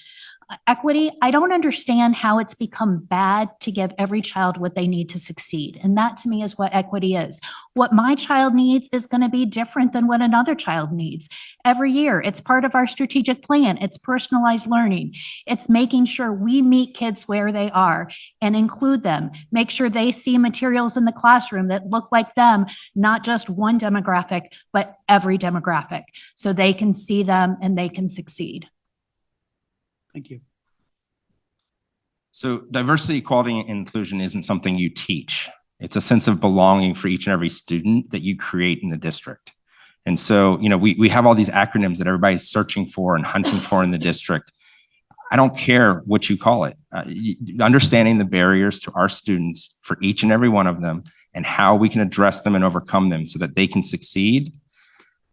Equity, I don't understand how it's become bad to give every child what they need to succeed. And that to me is what equity is. What my child needs is going to be different than what another child needs. Every year, it's part of our strategic plan. It's personalized learning. It's making sure we meet kids where they are and include them. Make sure they see materials in the classroom that look like them, not just one demographic, but every demographic, so they can see them and they can succeed. Thank you. So diversity, equality, and inclusion isn't something you teach. It's a sense of belonging for each and every student that you create in the district. And so, we have all these acronyms that everybody's searching for and hunting for in the district. I don't care what you call it. Understanding the barriers to our students for each and every one of them and how we can address them and overcome them so that they can succeed.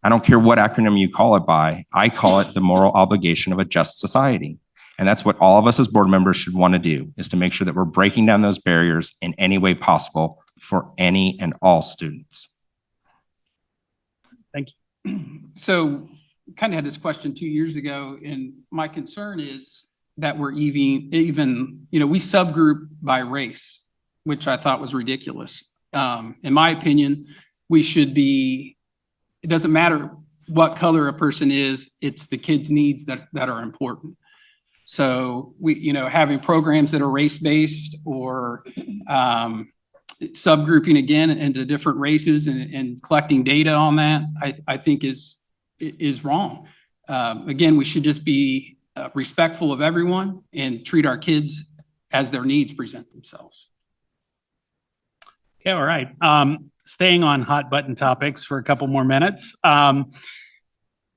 I don't care what acronym you call it by. I call it the moral obligation of a just society. And that's what all of us as board members should want to do, is to make sure that we're breaking down those barriers in any way possible for any and all students. Thank you. So kind of had this question 2 years ago, and my concern is that we're even we subgroup by race, which I thought was ridiculous. In my opinion, we should be, it doesn't matter what color a person is, it's the kids' needs that are important. So having programs that are race-based or subgrouping again into different races and collecting data on that, I think is wrong. Again, we should just be respectful of everyone and treat our kids as their needs present themselves. Okay, all right. Staying on hot button topics for a couple more minutes.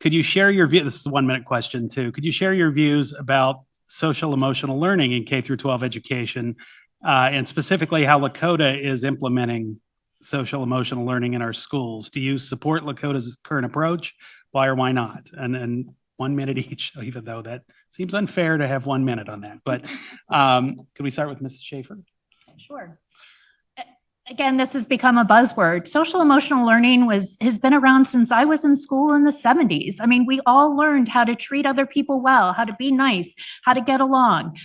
Could you share your view? This is a 1-minute question too. Could you share your views about social emotional learning in K-12 education, and specifically how Lakota is implementing social emotional learning in our schools? Do you support Lakota's current approach? Why or why not? And 1 minute each, even though that seems unfair to have 1 minute on that. But could we start with Mrs. Schaefer? Sure. Again, this has become a buzzword. Social emotional learning has been around since I was in school in the 70s. I mean, we all learned how to treat other people well, how to be nice, how to get along.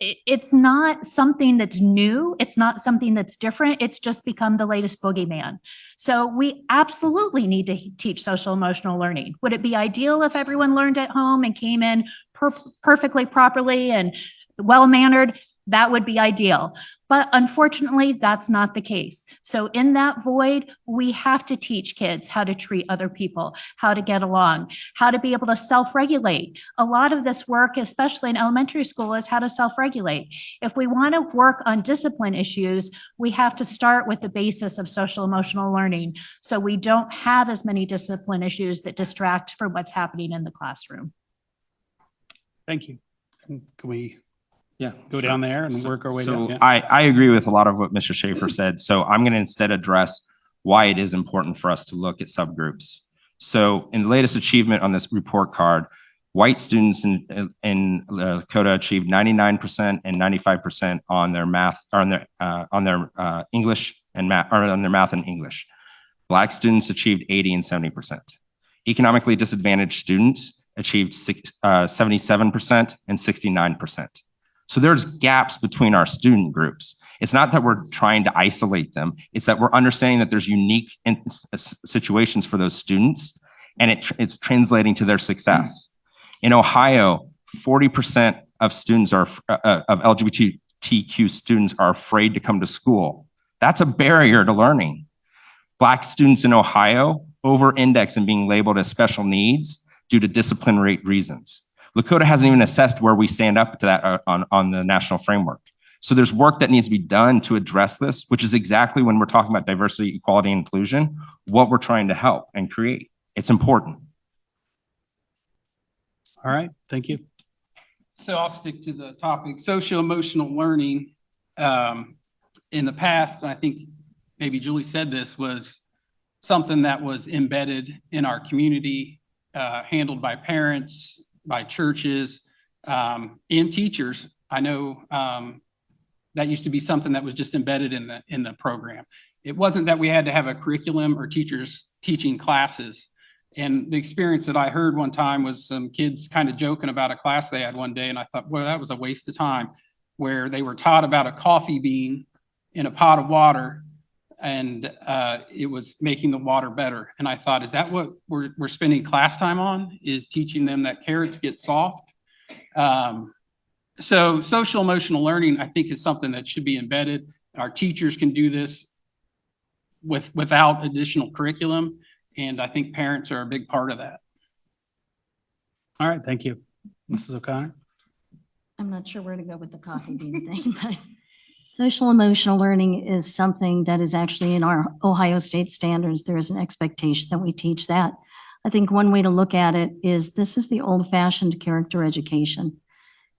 It's not something that's new. It's not something that's different. It's just become the latest boogeyman. So we absolutely need to teach social emotional learning. Would it be ideal if everyone learned at home and came in perfectly properly and well-mannered? That would be ideal. But unfortunately, that's not the case. So in that void, we have to teach kids how to treat other people, how to get along, how to be able to self-regulate. A lot of this work, especially in elementary school, is how to self-regulate. If we want to work on discipline issues, we have to start with the basis of social emotional learning, so we don't have as many discipline issues that distract from what's happening in the classroom. Thank you. And can we Yeah, go sure. down there and work our way So down? Yeah. I agree with a lot of what Mr. Schaefer said. So I'm going to instead address why it is important for us to look at subgroups. So in the latest achievement on this report card, white students in Lakota achieved 99% and 95% on their math, or on their English and math, or on their math and English. Black students achieved 80 and 70%. Economically disadvantaged students achieved 77% and 69%. So there's gaps between our student groups. It's not that we're trying to isolate them. It's that we're understanding that there's unique situations for those students, and it's translating to their success. In Ohio, 40% of students of LGBTQ students are afraid to come to school. That's a barrier to learning. Black students in Ohio over-index in being labeled as special needs due to discipline rate reasons. Lakota hasn't even assessed where we stand up to that on the national framework. So there's work that needs to be done to address this, which is exactly when we're talking about diversity, equality, and inclusion, what we're trying to help and create. It's important. All right, thank you. So I'll stick to the topic, social emotional learning. In the past, and I think maybe Julie said this, was something that was embedded in our community, handled by parents, by churches, and teachers. I know that used to be something that was just embedded in the program. It wasn't that we had to have a curriculum or teachers teaching classes. And the experience that I heard one time was some kids kind of joking about a class they had one day, and I thought, well, that was a waste of time, where they were taught about a coffee bean in a pot of water, and it was making the water better. And I thought, is that what we're spending class time on, is teaching them that carrots get soft? So social emotional learning, I think, is something that should be embedded. Our teachers can do this without additional curriculum, and I think parents are a big part of that. All right, thank you. Mrs. O'Connor? I'm not sure where to go with the coffee bean thing, but social emotional learning is something that is actually in our Ohio State standards. There is an expectation that we teach that. I think one way to look at it is this is the old-fashioned character education.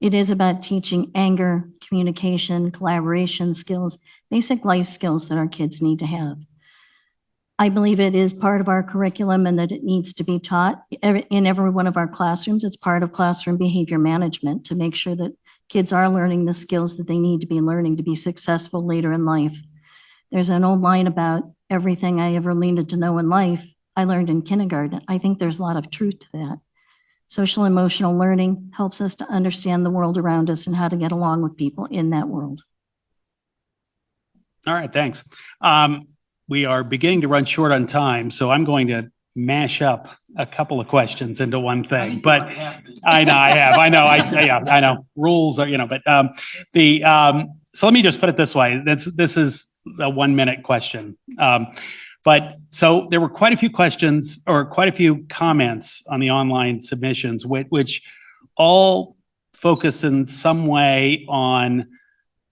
It is about teaching anger, communication, collaboration skills, basic life skills that our kids need to have. I believe it is part of our curriculum and that it needs to be taught in every one of our classrooms. It's part of classroom behavior management to make sure that kids are learning the skills that they need to be learning to be successful later in life. There's an old line about everything I ever needed to know in life, I learned in kindergarten. I think there's a lot of truth to that. Social emotional learning helps us to understand the world around us and how to get along with people in that world. All right, thanks. We are beginning to run short on time, so I'm going to mash up a couple of questions into one thing. But I know rules are, but so let me just put it this way. This is a 1 minute question. But so there were quite a few questions or quite a few comments on the online submissions, which all focus in some way on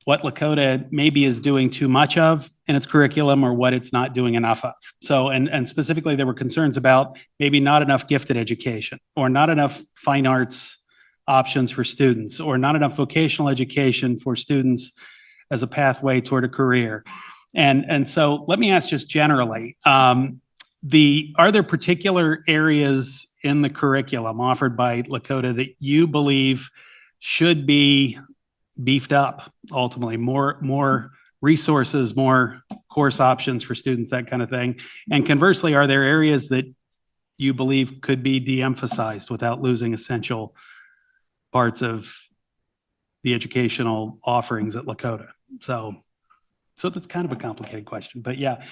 what Lakota maybe is doing too much of in its curriculum or what it's not doing enough of. So, and specifically there were concerns about maybe not enough gifted education or not enough fine arts options for students or not enough vocational education for students as a pathway toward a career. And so let me ask just generally, are there particular areas in the curriculum offered by Lakota that you believe should be beefed up, ultimately more resources, more course options for students, that kind of thing? And conversely, are there areas that you believe could be de-emphasized without losing essential parts of the educational offerings at Lakota? So that's kind of a complicated question, but yeah,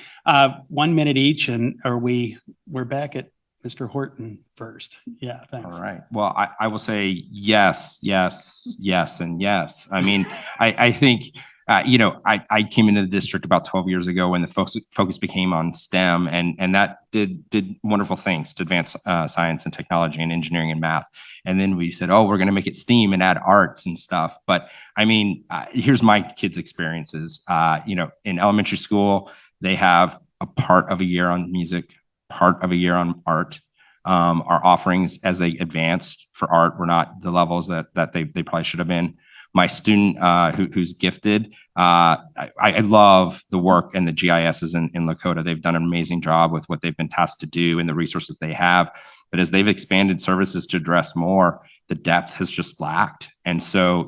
1 minute each, and we're back at Mr. Horton first. Yeah, thanks. All right. Well, I will say yes, yes, yes, and yes. I mean, I think, I came into the district about 12 years ago when the focus became on STEM, and that did wonderful things to advance science and technology and engineering and math. And then we said, oh, we're going to make it STEAM and add arts and stuff. But I mean, here's my kids' experiences. In elementary school, they have a part of a year on music, part of a year on art. Our offerings as they advance for art were not the levels that they probably should have been. My student who's gifted, I love the work and the GISs in Lakota. They've done an amazing job with what they've been tasked to do and the resources they have. But as they've expanded services to address more, the depth has just lacked. And so,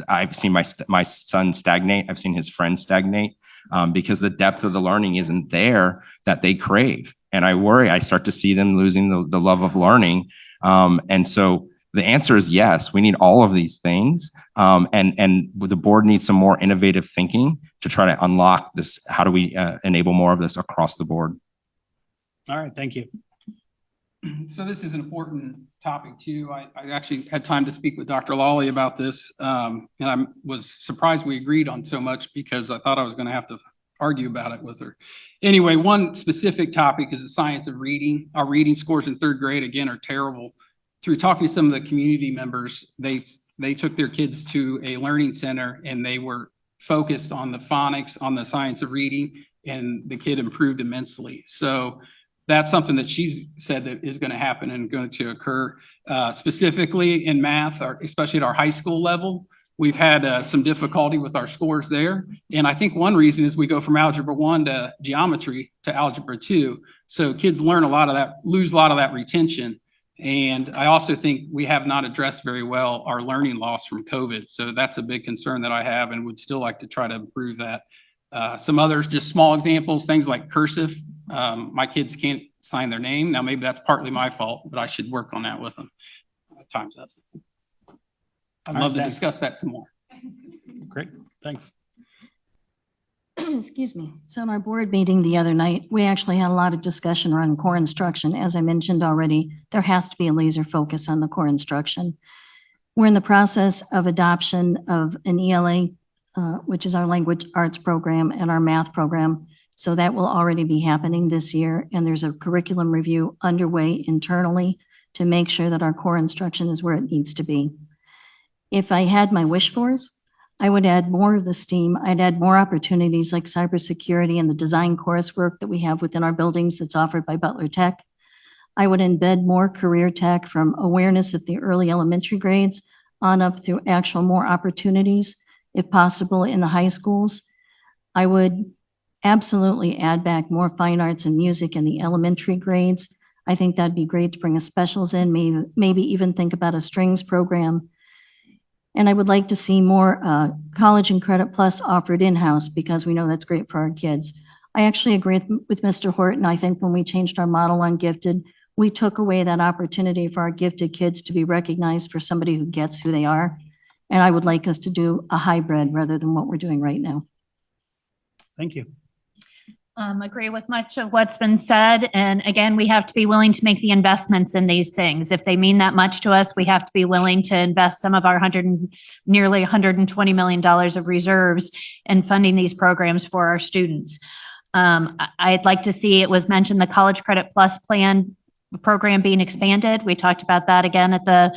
I've seen my son stagnate. I've seen his friends stagnate because the depth of the learning isn't there that they crave. And I worry, I start to see them losing the love of learning. And so the answer is yes, we need all of these things. And the board needs some more innovative thinking to try to unlock this. How do we enable more of this across the board? All right, thank you. So this is an important topic too. I actually had time to speak with Dr. Lawley about this. And I was surprised we agreed on so much because I thought I was going to have to argue about it with her. Anyway, one specific topic is the science of reading. Our reading scores in third grade, again, are terrible. Through talking to some of the community members, they took their kids to a learning center and they were focused on the phonics, on the science of reading, and the kid improved immensely. So that's something that she's said that is going to happen and going to occur specifically in math, especially at our high school level. We've had some difficulty with our scores there. And I think one reason is we go from algebra 1 to geometry to algebra 2. So kids learn a lot of that, lose a lot of that retention. And I also think we have not addressed very well our learning loss from COVID. So that's a big concern that I have and would still like to try to improve that. Some others, just small examples, things like cursive. My kids can't sign their name. Now, maybe that's partly my fault, but I should work on that with them. Time's up. I'd love to discuss that some more. Great, thanks. Excuse me. So in our board meeting the other night, we actually had a lot of discussion around core instruction. As I mentioned already, there has to be a laser focus on the core instruction. We're in the process of adoption of an ELA, which is our language arts program, and our math program. So that will already be happening this year. And there's a curriculum review underway internally to make sure that our core instruction is where it needs to be. If I had my wish for us, I would add more of the STEAM. I'd add more opportunities like cybersecurity and the design coursework that we have within our buildings that's offered by Butler Tech. I would embed more career tech from awareness at the early elementary grades on up through actual more opportunities, if possible, in the high schools. I would absolutely add back more fine arts and music in the elementary grades. I think that'd be great to bring a specials in, maybe even think about a strings program. And I would like to see more college and credit plus offered in-house because we know that's great for our kids. I actually agree with Mr. Horton. I think when we changed our model on gifted, we took away that opportunity for our gifted kids to be recognized for somebody who gets who they are. And I would like us to do a hybrid rather than what we're doing right now. Thank you. Agree with much of what's been said. And again, we have to be willing to make the investments in these things. If they mean that much to us, we have to be willing to invest some of our nearly $120 million of reserves in funding these programs for our students. I'd like to see, it was mentioned, the College Credit Plus plan program being expanded. We talked about that again at the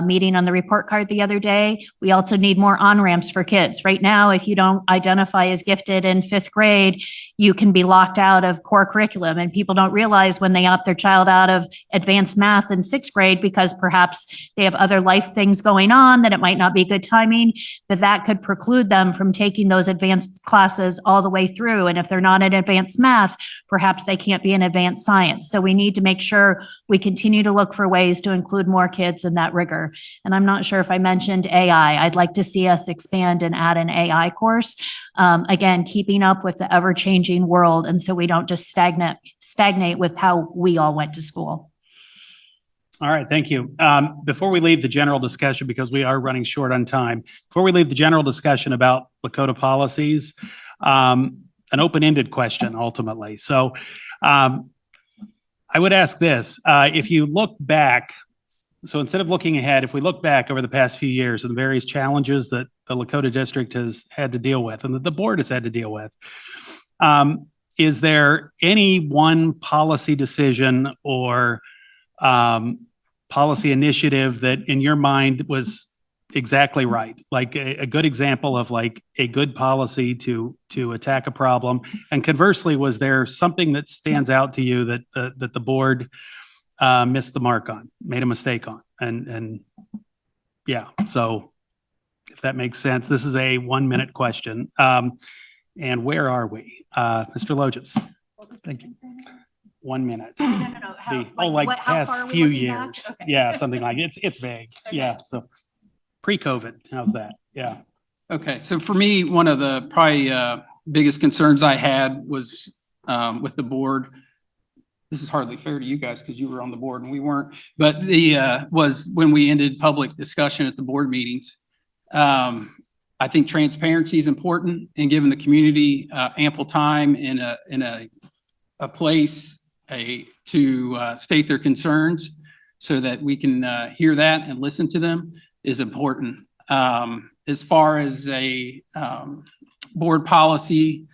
meeting on the report card the other day. We also need more on-ramps for kids. Right now, if you don't identify as gifted in 5th grade, you can be locked out of core curriculum. And people don't realize when they opt their child out of advanced math in 6th grade because perhaps they have other life things going on, that it might not be good timing, that could preclude them from taking those advanced classes all the way through. And if they're not in advanced math, perhaps they can't be in advanced science. So we need to make sure we continue to look for ways to include more kids in that rigorous rigor. And I'm not sure if I mentioned AI. I'd like to see us expand and add an AI course. Again, keeping up with the ever-changing world, and so we don't just stagnate with how we all went to school. All right, thank you. Before we leave the general discussion, because we are running short on time, before we leave the general discussion about Lakota policies, an open-ended question ultimately. So I would ask this, if you look back, so instead of looking ahead, if we look back over the past few years and the various challenges that the Lakota district has had to deal with and that the board has had to deal with, is there any one policy decision or policy initiative that in your mind was exactly right? Like a good example of like a good policy to attack a problem. And conversely, was there something that stands out to you that the board missed the mark on, made a mistake on? And yeah, so if that makes sense, this is a 1-minute question. And where are we? Mr. Loges. Thank you. 1 minute. No. Past few years. Okay. Yeah, something like it's vague. Okay. Yeah, so pre-COVID, how's that? Yeah. Okay, so for me, one of the probably biggest concerns I had was with the board. This is hardly fair to you guys because you were on the board and we weren't, but was when we ended public discussion at the board meetings. I think transparency is important and giving the community ample time in a place to state their concerns so that we can hear that and listen to them is important. As far as a board policy,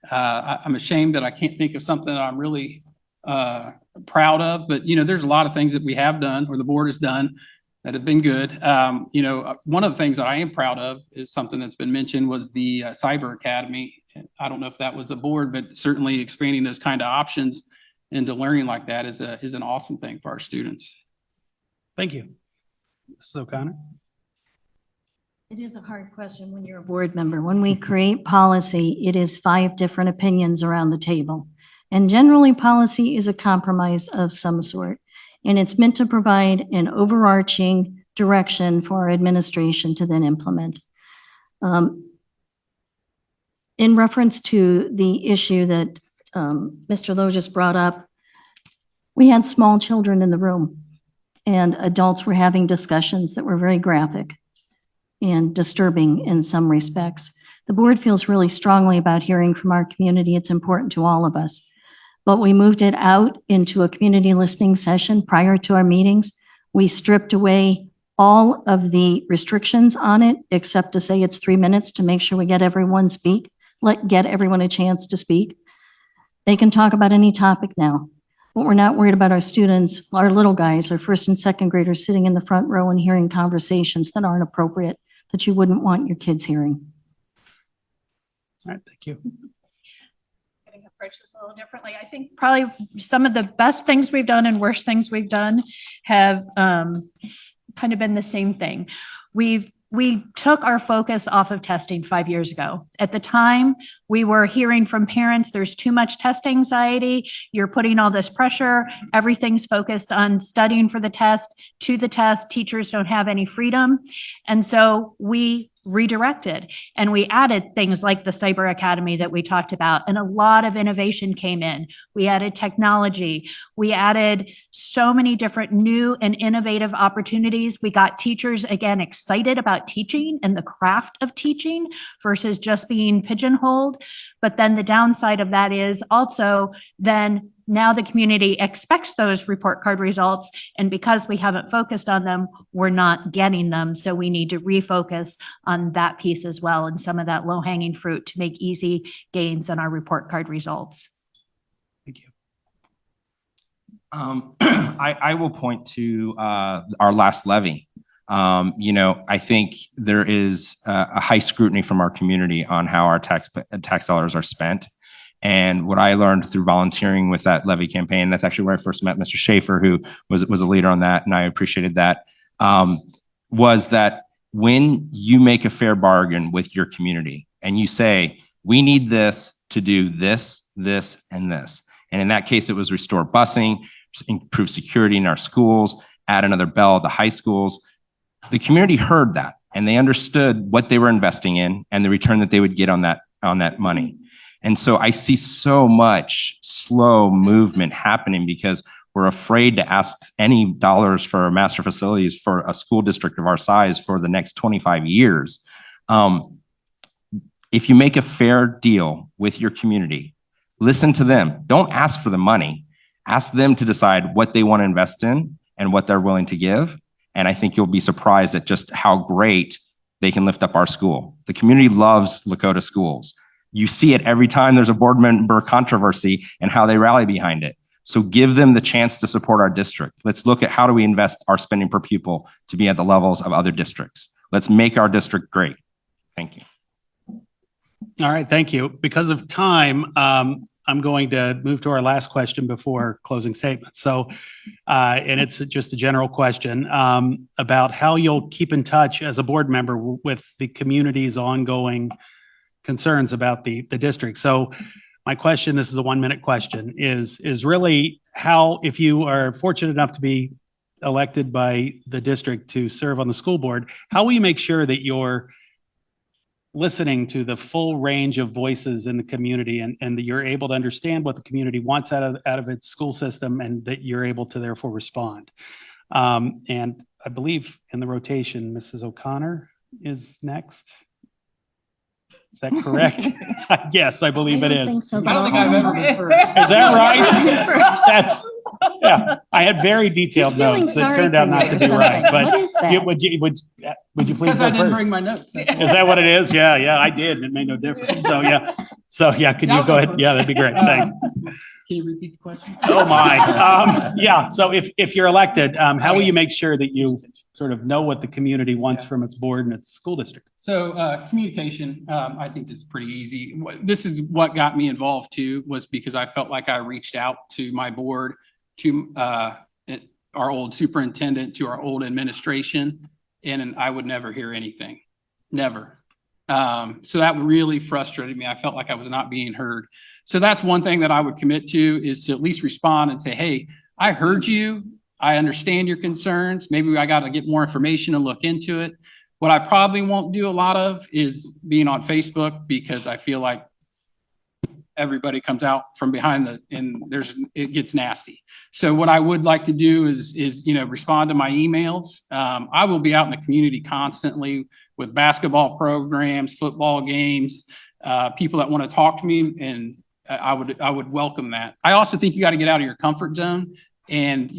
I'm ashamed that I can't think of something that I'm really proud of, but there's a lot of things that we have done or the board has done that have been good. One of the things that I am proud of is something that's been mentioned was the Cyber Academy. I don't know if that was the board, but certainly expanding those kind of options into learning like that is an awesome thing for our students. Thank you. Mrs. O'Connor. It is a hard question when you're a board member. When we create policy, it is 5 different opinions around the table. And generally, policy is a compromise of some sort. And it's meant to provide an overarching direction for our administration to then implement. In reference to the issue that Mr. Lowe just brought up, we had small children in the room and adults were having discussions that were very graphic and disturbing in some respects. The board feels really strongly about hearing from our community. It's important to all of us. But we moved it out into a community listening session prior to our meetings. We stripped away all of the restrictions on it, except to say it's 3 minutes to make sure we get everyone get everyone a chance to speak. They can talk about any topic now, but we're not worried about our students, our little guys, our 1st and 2nd graders sitting in the front row and hearing conversations that aren't appropriate, that you wouldn't want your kids hearing. All right, thank you. Approach this a little differently. I think probably some of the best things we've done and worst things we've done have kind of been the same thing. We took our focus off of testing 5 years ago. At the time, we were hearing from parents, there's too much test anxiety. You're putting all this pressure. Everything's focused on studying for the test, to the test. Teachers don't have any freedom. And so we redirected and we added things like the Cyber Academy that we talked about, and a lot of innovation came in. We added technology. We added so many different new and innovative opportunities. We got teachers again excited about teaching and the craft of teaching versus just being pigeonholed. But then the downside of that is also then now the community expects those report card results, and because we haven't focused on them, we're not getting them. So we need to refocus on that piece as well and some of that low-hanging fruit to make easy gains on our report card results. Thank you. I will point to our last levy. I think there is a high scrutiny from our community on how our tax dollars are spent. And what I learned through volunteering with that levy campaign, that's actually where I first met Mr. Schaefer, who was a leader on that, and I appreciated that, was that when you make a fair bargain with your community and you say, we need this to do this, this, and this. And in that case, it was restore busing, improve security in our schools, add another bell at the high schools. The community heard that and they understood what they were investing in and the return that they would get on that money. And so I see so much slow movement happening because we're afraid to ask any dollars for master facilities for a school district of our size for the next 25 years. If you make a fair deal with your community, listen to them. Don't ask for the money. Ask them to decide what they want to invest in and what they're willing to give. And I think you'll be surprised at just how great they can lift up our school. The community loves Lakota schools. You see it every time there's a board member controversy and how they rally behind it. So give them the chance to support our district. Let's look at how do we invest our spending per pupil to be at the levels of other districts. Let's make our district great. Thank you. All right, thank you. Because of time, I'm going to move to our last question before closing statements. So, and it's just a general question about how you'll keep in touch as a board member with the community's ongoing concerns about the district. So my question, this is a 1-minute question, is really how, if you are fortunate enough to be elected by the district to serve on the school board, how will you make sure that you're listening to the full range of voices in the community and that you're able to understand what the community wants out of its school system and that you're able to therefore respond? And I believe in the rotation, Mrs. O'Connor is next. Is that correct? Yes, I believe it is. So, I don't think I've ever been first. Is that right? That's, yeah, I had very detailed notes that turned out not to be right, but What is that? would you please Because go I didn't first? bring my notes. Is that what it is? Yeah, I did. It made no difference. So yeah, could you I'll go go ahead? first. Yeah, that'd be great. Thanks. Can you repeat the question? Oh my. Yeah. So if you're elected, how will you make sure that you sort of know what the community wants from its board and its school district? So communication, I think this is pretty easy. This is what got me involved too, was because I felt like I reached out to my board, to our old superintendent, to our old administration, and I would never hear anything, never. So that really frustrated me. I felt like I was not being heard. So that's one thing that I would commit to, is to at least respond and say, hey, I heard you. I understand your concerns. Maybe I got to get more information and look into it. What I probably won't do a lot of is being on Facebook, because I feel like everybody comes out from behind and it gets nasty. So what I would like to do is respond to my emails. I will be out in the community constantly with basketball programs, football games, people that want to talk to me, and I would welcome that. I also think you got to get out of your comfort zone. And,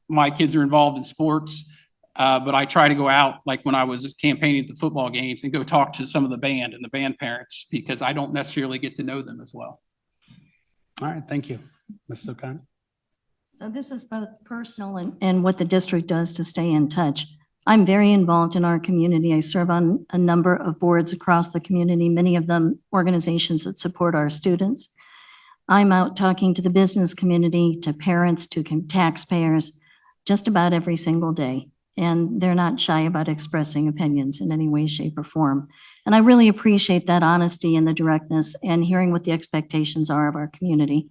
my kids are involved in sports, but I try to go out, like when I was campaigning at the football games, and go talk to some of the band and the band parents, because I don't necessarily get to know them as well. All right. Thank you. Mrs. O'Connor. So this is both personal and what the district does to stay in touch. I'm very involved in our community. I serve on a number of boards across the community, many of them organizations that support our students. I'm out talking to the business community, to parents, to taxpayers, just about every single day. And they're not shy about expressing opinions in any way, shape, or form. And I really appreciate that honesty and the directness and hearing what the expectations are of our community.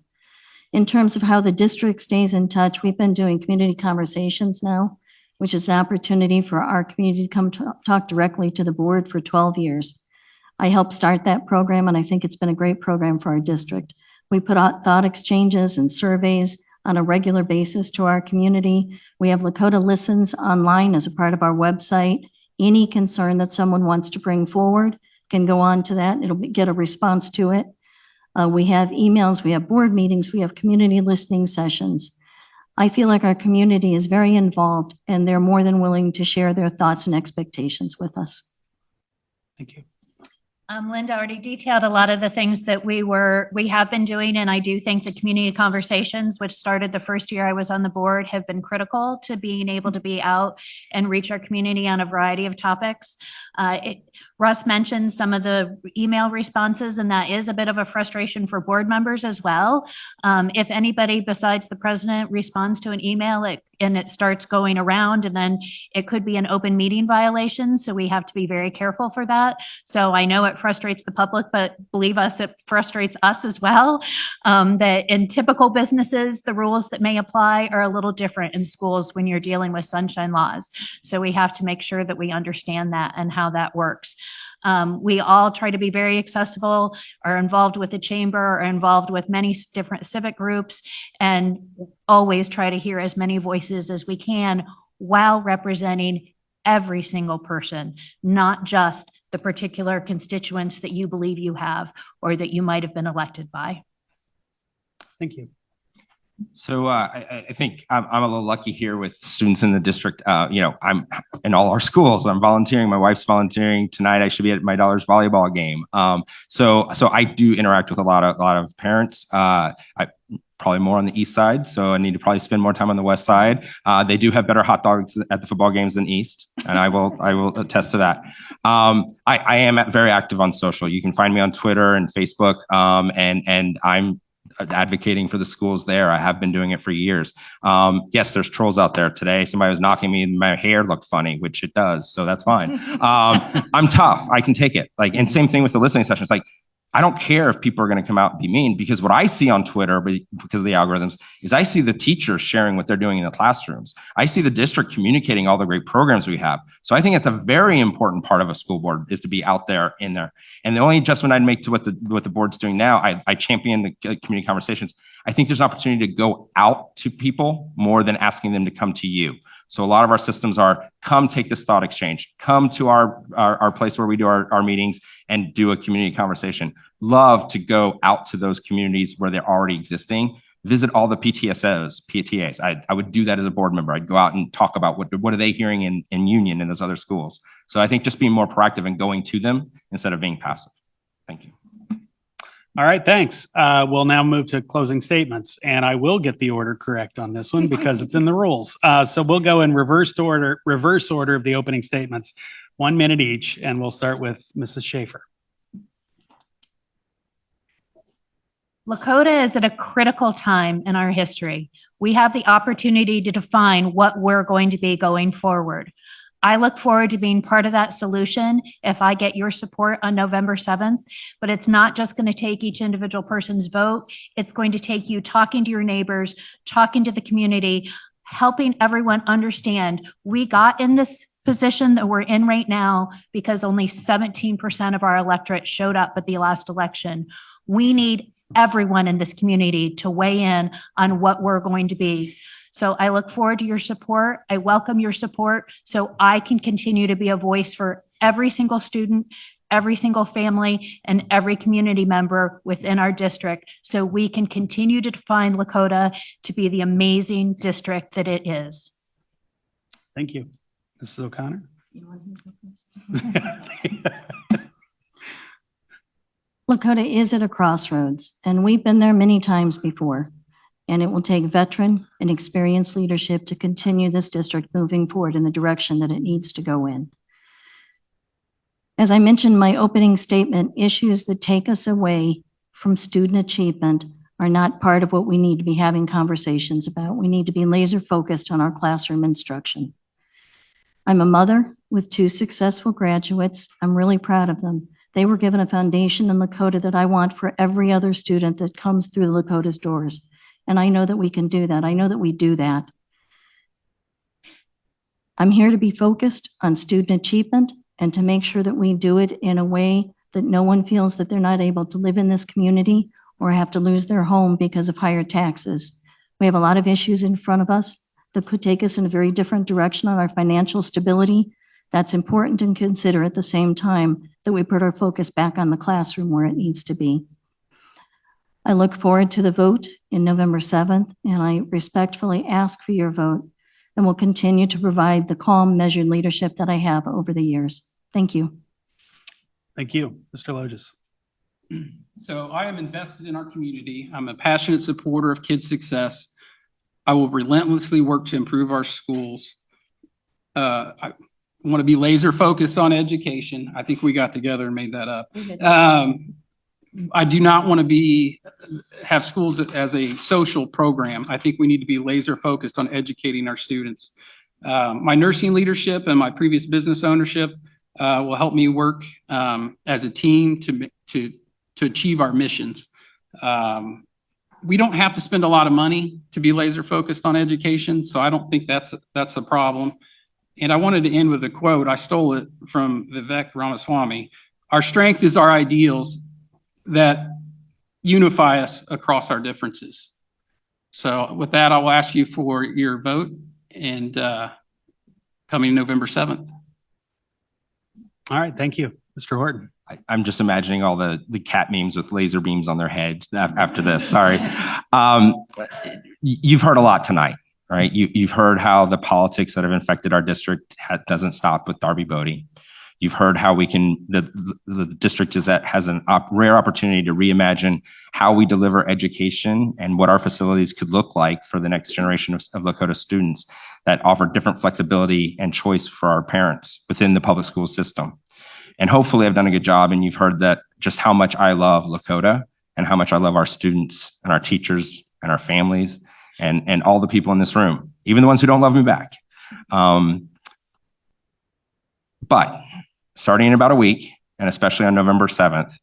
In terms of how the district stays in touch, we've been doing community conversations now, which is an opportunity for our community to come talk directly to the board for 12 years. I helped start that program, and I think it's been a great program for our district. We put out thought exchanges and surveys on a regular basis to our community. We have Lakota Listens online as a part of our website. Any concern that someone wants to bring forward can go on to that. It'll get a response to it. We have emails, we have board meetings, we have community listening sessions. I feel like our community is very involved, and they're more than willing to share their thoughts and expectations with us. Thank you. Linda already detailed a lot of the things that we have been doing, and I do think the community conversations, which started the first year I was on the board, have been critical to being able to be out and reach our community on a variety of topics. Russ mentioned some of the email responses, and that is a bit of a frustration for board members as well. If anybody besides the president responds to an email and it starts going around, and then it could be an open meeting violation. So we have to be very careful for that. So I know at it frustrates the public, but believe us, it frustrates us as well. That in typical businesses, the rules that may apply are a little different in schools when you're dealing with sunshine laws. So we have to make sure that we understand that and how that works. We all try to be very accessible, are involved with the chamber, are involved with many different civic groups, and always try to hear as many voices as we can while representing every single person, not just the particular constituents that you believe you have or that you might have been elected by. Thank you. So I think I'm a little lucky here with students in the district. I'm in all our schools. I'm volunteering. My wife's volunteering. Tonight I should be at my daughter's volleyball game. So I do interact with a lot of parents. I probably more on the east side, so I need to probably spend more time on the west side. They do have better hot dogs at the football games than east, and I will attest to that. I am very active on social. You can find me on Twitter and Facebook, and I'm advocating for the schools there. I have been doing it for years. Yes, there's trolls out there today. Somebody was knocking me and my hair looked funny, which it does. So that's fine. I'm tough. I can take it. And same thing with the listening sessions. I don't care if people are going to come out and be mean, because what I see on Twitter, because of the algorithms, is I see the teachers sharing what they're doing in the classrooms. I see the district communicating all the great programs we have. So I think it's a very important part of a school board is to be out there in there. And the only adjustment I'd make to what the board's doing now, I champion the community conversations. I think there's an opportunity to go out to people more than asking them to come to you. So a lot of our systems are come take this thought exchange, come to our place where we do our meetings and do a community conversation. Love to go out to those communities where they're already existing, visit all the PTAs. I would do that as a board member. I'd go out and talk about what are they hearing in Union and those other schools. So I think just being more proactive and going to them instead of being passive. Thank you. All right, thanks. We'll now move to closing statements, and I will get the order correct on this one because it's in the rules. So we'll go in reverse order of the opening statements, 1 minute each, and we'll start with Mrs. Schaefer. Lakota is at a critical time in our history. We have the opportunity to define what we're going to be going forward. I look forward to being part of that solution if I get your support on November 7th, but it's not just going to take each individual person's vote. It's going to take you talking to your neighbors, talking to the community, helping everyone understand we got in this position that we're in right now because only 17% of our electorate showed up at the last election. We need everyone in this community to weigh in on what we're going to be. So I look forward to your support. I welcome your support so I can continue to be a voice for every single student, every single family, and every community member within our district so we can continue to define Lakota to be the amazing district that it is. Thank you. Mrs. O'Connor? Lakota is at a crossroads, and we've been there many times before. And it will take veteran and experienced leadership to continue this district moving forward in the direction that it needs to go in. As I mentioned in my opening statement, issues that take us away from student achievement are not part of what we need to be having conversations about. We need to be laser focused on our classroom instruction. I'm a mother with 2 successful graduates. I'm really proud of them. They were given a foundation in Lakota that I want for every other student that comes through Lakota's doors. And I know that we can do that. I know that we do that. I'm here to be focused on student achievement and to make sure that we do it in a way that no one feels that they're not able to live in this community or have to lose their home because of higher taxes. We have a lot of issues in front of us that could take us in a very different direction on our financial stability. That's important to consider at the same time that we put our focus back on the classroom where it needs to be. I look forward to the vote in November 7th, and I respectfully ask for your vote, and will continue to provide the calm, measured leadership that I have over the years. Thank you. Thank you. Mr. Loges. So I am invested in our community. I'm a passionate supporter of kids' success. I will relentlessly work to improve our schools. I want to be laser focused on education. I think we got together and made that up. I do not want to have schools as a social program. I think we need to be laser focused on educating our students. My nursing leadership and my previous business ownership will help me work as a team to achieve our missions. We don't have to spend a lot of money to be laser focused on education, so I don't think that's a problem. And I wanted to end with a quote. I stole it from Vivek Ramaswamy. Our strength is our ideals that unify us across our differences. So with that, I will ask you for your vote and coming November 7th. All right, thank you, Mr. Horton. I'm just imagining all the cat memes with laser beams on their head after this. Sorry. You've heard a lot tonight, right? You've heard how the politics that have infected our district doesn't stop with Darby Bodie. You've heard how the district has a rare opportunity to reimagine how we deliver education and what our facilities could look like for the next generation of Lakota students that offer different flexibility and choice for our parents within the public school system. And hopefully I've done a good job, and you've heard that just how much I love Lakota and how much I love our students and our teachers and our families and all the people in this room, even the ones who don't love me back. But starting in about a week, and especially on November 7th,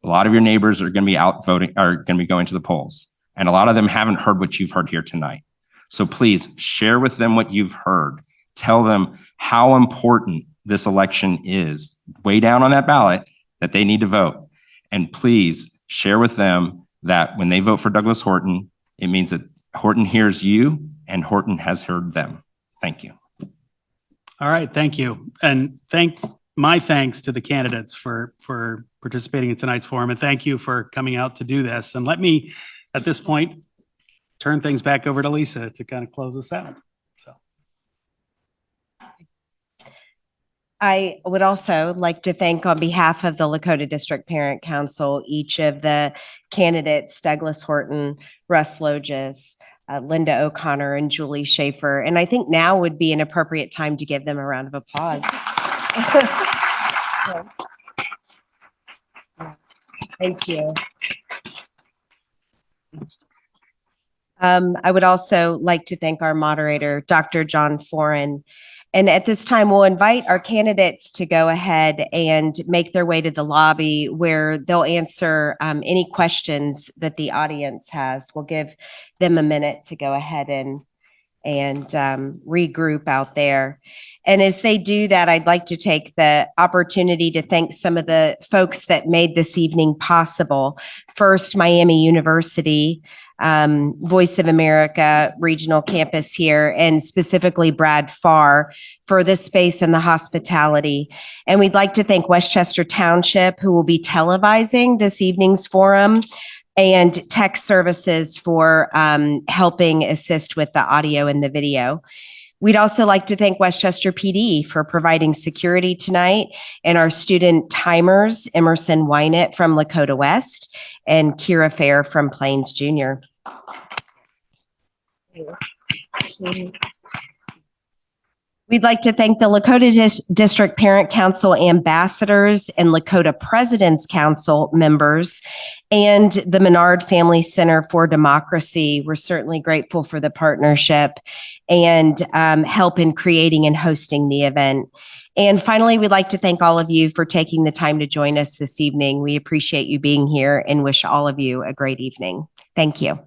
a lot of your neighbors are going to be out voting, are going to be going to the polls. And a lot of them haven't heard what you've heard here tonight. So please share with them what you've heard. Tell them how important this election is way down on that ballot, that they need to vote. And please share with them that when they vote for Douglas Horton, it means that Horton hears you and Horton has heard them. Thank you. All right, thank you. And my thanks to the candidates for participating in tonight's forum, and thank you for coming out to do this. And let me, at this point, turn things back over to Lisa to kind of close us out. I would also like to thank, on behalf of the Lakota District Parent Council, each of the candidates, Douglas Horton, Russ Loges, Linda O'Connor, and Julie Schaefer. And I think now would be an appropriate time to give them a round of applause. Thank you. I would also like to thank our moderator, Dr. John Foran. And at this time, we'll invite our candidates to go ahead and make their way to the lobby where they'll answer any questions that the audience has. We'll give them a minute to go ahead and regroup out there. And as they do that, I'd like to take the opportunity to thank some of the folks that made this evening possible. First, Miami University, Voice of America Regional Campus here, and specifically Brad Farr for this space and the hospitality. And we'd like to thank Westchester Township, who will be televising this evening's forum, and Tech Services for helping assist with the audio and the video. We'd also like to thank Westchester PD for providing security tonight, and our student timers, Emerson Wynett from Lakota West and Kira Fair from Plains Junior. We'd like to thank the Lakota District Parent Council ambassadors and Lakota President's Council members and the Menard Family Center for Democracy. We're certainly grateful for the partnership and help in creating and hosting the event. And finally, we'd like to thank all of you for taking the time to join us this evening. We appreciate you being here and wish all of you a great evening. Thank you.